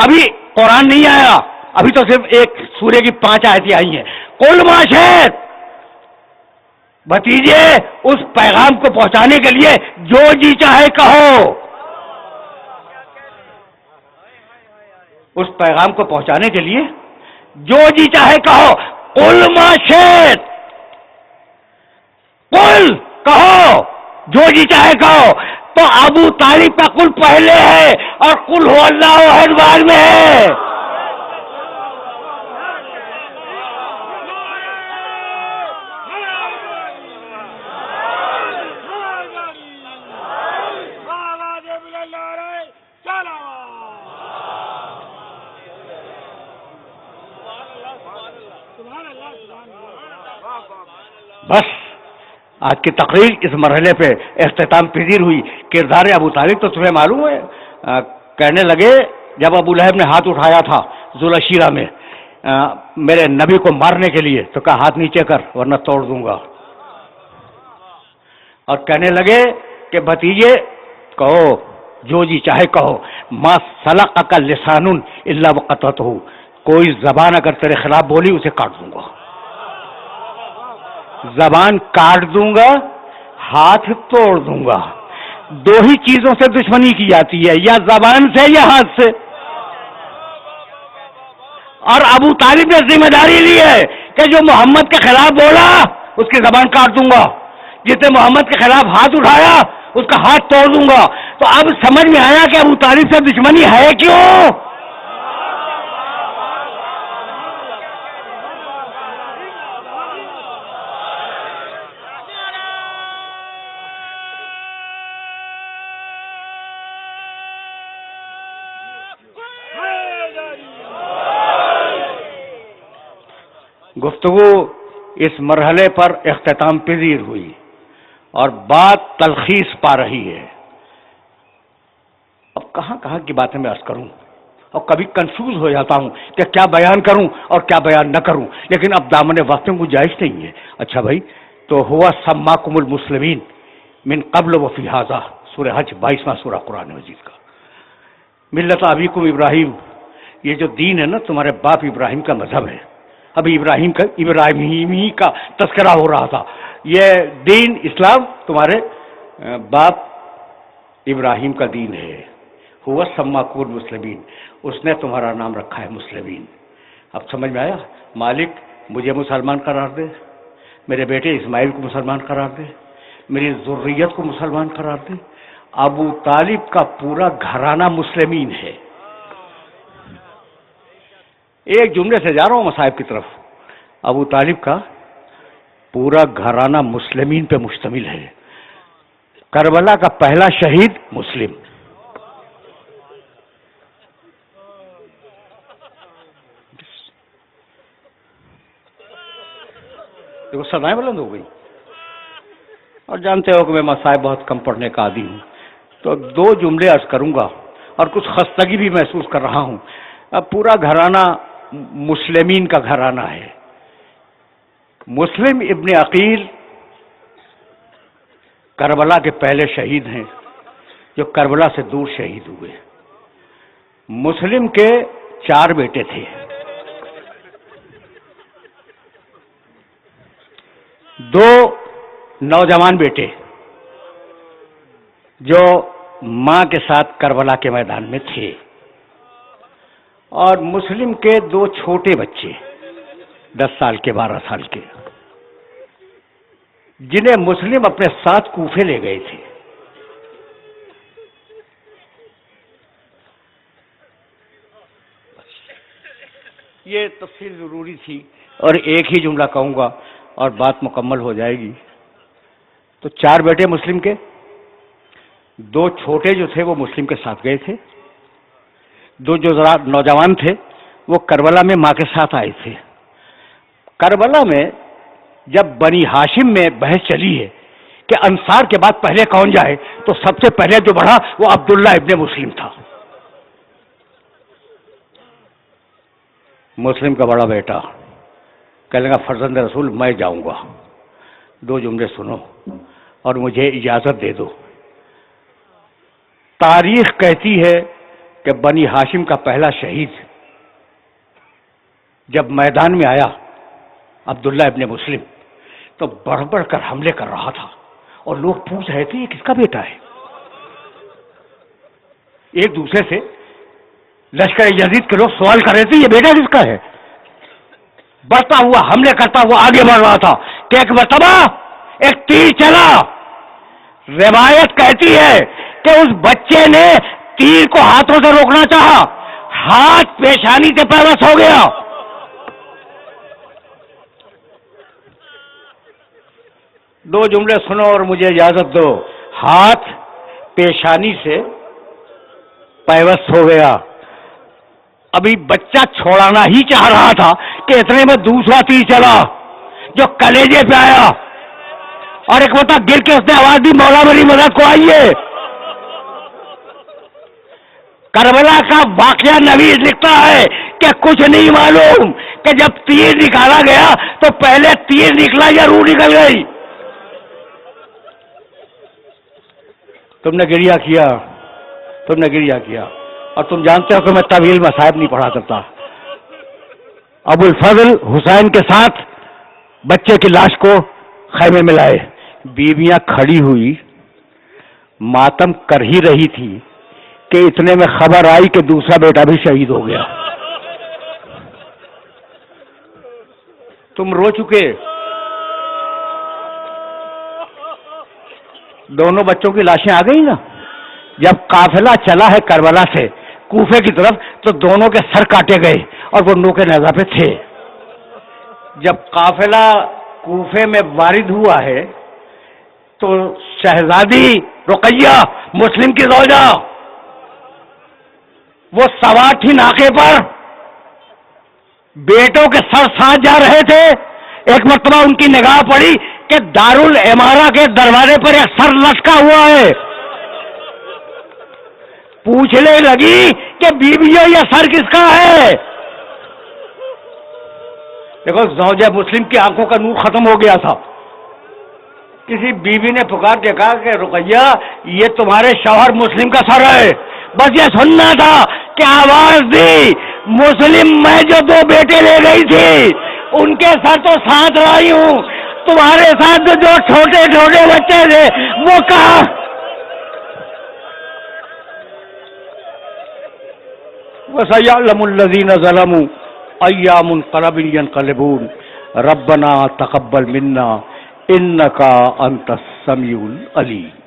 ابھی قرآن نہیں آیا، ابھی تو صرف ایک سورے کی 5 آیتیں آئی ہیں. قل ما شئت، بھتیجے اس پیغام کو پہنچانے کے لیے جو جی چاہے کہو. اس پیغام کو پہنچانے کے لیے جو جی چاہے کہو. قل ما شئت، قل کہو جو جی چاہے کہو. تو ابو طالب کا قل پہلے ہے اور قل هو اللہ احد بعد میں ہے. بس آج کی تقریر اس مرحلے پہ اختتام پذیر ہوئی. کردار ابو طالب تو تمہیں معلوم ہے. کہنے لگے جب ابو لہب نے ہاتھ اٹھایا تھا ذوالعشیرہ میں میرے نبی کو مارنے کے لیے تو کہا ہاتھ نیچے کر ورنہ توڑ دوں گا. اور کہنے لگے کہ بھتیجے کہو جو جی چاہے کہو. ما سلقک لسان الا وقطعته، کوئی زبان اگر تیرے خلاف بولی اسے کاٹ دوں گا. زبان کاٹ دوں گا، ہاتھ توڑ دوں گا. 2 ہی چیزوں سے دشمنی کی جاتی ہے، یا زبان سے یا ہاتھ سے. اور ابو طالب نے ذمہ داری لی ہے کہ جو محمد کے خلاف بولا اس کی زبان کاٹ دوں گا، جس نے محمد کے خلاف ہاتھ اٹھایا اس کا ہاتھ توڑ دوں گا. تو اب سمجھ میں آیا کہ ابو طالب سے دشمنی ہے کیوں. گفتگو اس مرحلے پر اختتام پذیر ہوئی اور بات تلخیص پا رہی ہے. اب کہاں کی باتیں میں عرض کروں، اور کبھی کنفیوز ہو جاتا ہوں کہ کیا بیان کروں اور کیا بیان نہ کروں، لیکن اب دامن وقت میں گنجائش نہیں ہے. اچھا بھائی، تو ہوا سماکم المسلمین من قبل وفی ھذا، سورہ حج 22واں سورہ قرآن مجید کا. ملت ابیکم ابراہیم، یہ جو دین ہے نا تمہارے باپ ابراہیم کا مذہب ہے. ابھی ابراہیمی کا تذکرہ ہو رہا تھا. یہ دین اسلام تمہارے باپ ابراہیم کا دین ہے. ہوا سماکم المسلمین، اس نے تمہارا نام رکھا ہے مسلمین. اب سمجھ میں آیا؟ مالک مجھے مسلمان قرار دے، میرے بیٹے اسماعیل کو مسلمان قرار دے، میری ذریت کو مسلمان قرار دے. ابو طالب کا پورا گھرانہ مسلمین ہے. ایک جملے سے جا رہا ہوں مصائب کی طرف. ابو طالب کا پورا گھرانہ مسلمین پہ مشتمل ہے. کربلا کا پہلا شہید مسلم. دیکھو سدائیں بلند ہو گئی. اور جانتے ہو کہ میں مصائب بہت کم پڑھنے کا عادی ہوں، تو 2 جملے عرض کروں گا اور کچھ خستگی بھی محسوس کر رہا ہوں. اب پورا گھرانہ مسلمین کا گھرانہ ہے. مسلم ابن عقیل کربلا کے پہلے شہید ہیں جو کربلا سے دور شہید ہوئے. مسلم کے 4 بیٹے تھے. 2 نوجوان بیٹے جو ماں کے ساتھ کربلا کے میدان میں تھے، اور مسلم کے دو چھوٹے بچے 10 سال کے 12 سال کے، جنہیں مسلم اپنے ساتھ کوفے لے گئے تھے۔ یہ تفصیل ضروری تھی، اور ایک ہی جملہ کہوں گا اور بات مکمل ہو جائے گی۔ تو 4 بیٹے مسلم کے، 2 چھوٹے جو تھے وہ مسلم کے ساتھ گئے تھے، 2 جو ذرا نوجوان تھے وہ کربلا میں ماں کے ساتھ آئے تھے۔ کربلا میں جب بنی ہاشم میں بحث چلی ہے کہ انصار کے بعد پہلے کون جائے، تو سب سے پہلے جو بڑھا وہ عبداللہ ابن مسلم تھا، مسلم کا بڑا بیٹا۔ کہنے لگا فرزند رسول میں جاؤں گا، 2 جملے سنو اور مجھے اجازت دے دو۔ تاریخ کہتی ہے کہ بنی ہاشم کا پہلا شہید جب میدان میں آیا عبداللہ ابن مسلم، تو بڑھ بڑھ کر حملے کر رہا تھا، اور لوگ پوچھ رہے تھے یہ کس کا بیٹا ہے۔ ایک دوسرے سے لشکر یزید کے لوگ سوال کر رہے تھے یہ بیٹا کس کا ہے۔ بڑھتا ہوا حملے کرتا ہوا آگے بڑھ رہا تھا کہ ایک مرتبہ ایک تیر چلا۔ روایت کہتی ہے کہ اس بچے نے تیر کو ہاتھوں سے روکنا چاہا، ہاتھ پیشانی سے پیوست ہو گیا۔ دو جملے سنو اور مجھے اجازت دو۔ ہاتھ پیشانی سے پیوست ہو گیا۔ ابھی بچہ چھوڑانا ہی چاہ رہا تھا کہ اتنے میں دوسرا تیر چلا جو کلیجے پہ آیا، اور ایک مرتبہ گر کے اس نے آواز دی مولا میری مدد کو آئیے۔ کربلا کا واقعہ نویس لکھتا ہے کہ کچھ نہیں معلوم کہ جب تیر نکالا گیا تو پہلے تیر نکلا یا روح نکل گئی۔ تم نے گریہ کیا، تم نے گریہ کیا، اور تم جانتے ہو کہ میں طویل مصائب نہیں پڑھا کرتا۔ ابو الفضل حسین کے ساتھ بچے کی لاش کو خیمے میں لائے، بیویاں کھڑی ہوئی ماتم کر ہی رہی تھی کہ اتنے میں خبر آئی کہ دوسرا بیٹا بھی شہید ہو گیا۔ تم رو چکے، دونوں بچوں کی لاشیں آ گئی نا۔ جب قافلہ چلا ہے کربلا سے کوفے کی طرف تو دونوں کے سر کاٹے گئے اور وہ نوکے نیزہ پہ تھے۔ جب قافلہ کوفے میں وارد ہوا ہے تو شہزادی رقیہ مسلم کی زوجہ وہ سوار تھی ناکے پر، بیٹوں کے سر ساتھ جا رہے تھے۔ ایک مرتبہ ان کی نگاہ پڑی کہ دارالعمارہ کے دروازے پر ایک سر لٹکا ہوا ہے۔ پوچھنے لگی کہ بیویوں یہ سر کس کا ہے؟ دیکھو زوجہ مسلم کی آنکھوں کا نور ختم ہو گیا تھا۔ کسی بیوی نے پکار کے کہا کہ رقیہ یہ تمہارے شوہر مسلم کا سر ہے۔ بس یہ سننا تھا کہ آواز دی مسلم میں جو 2 بیٹے لے گئی تھی ان کے سر تو ساتھ لائی ہوں، تمہارے ساتھ جو چھوٹے چھوٹے بچے تھے وہ کہاں؟ وَسَيَعْلَمُ الَّذِينَ ظَلَمُوا أَيَّ مُنقَلَبٍ يَنقَلِبُونَ رَبَّنَا تَقَبَّلْ مِنَّا إِنَّكَ أَنْتَ السَّمِيعُ الْعَلِيمُ۔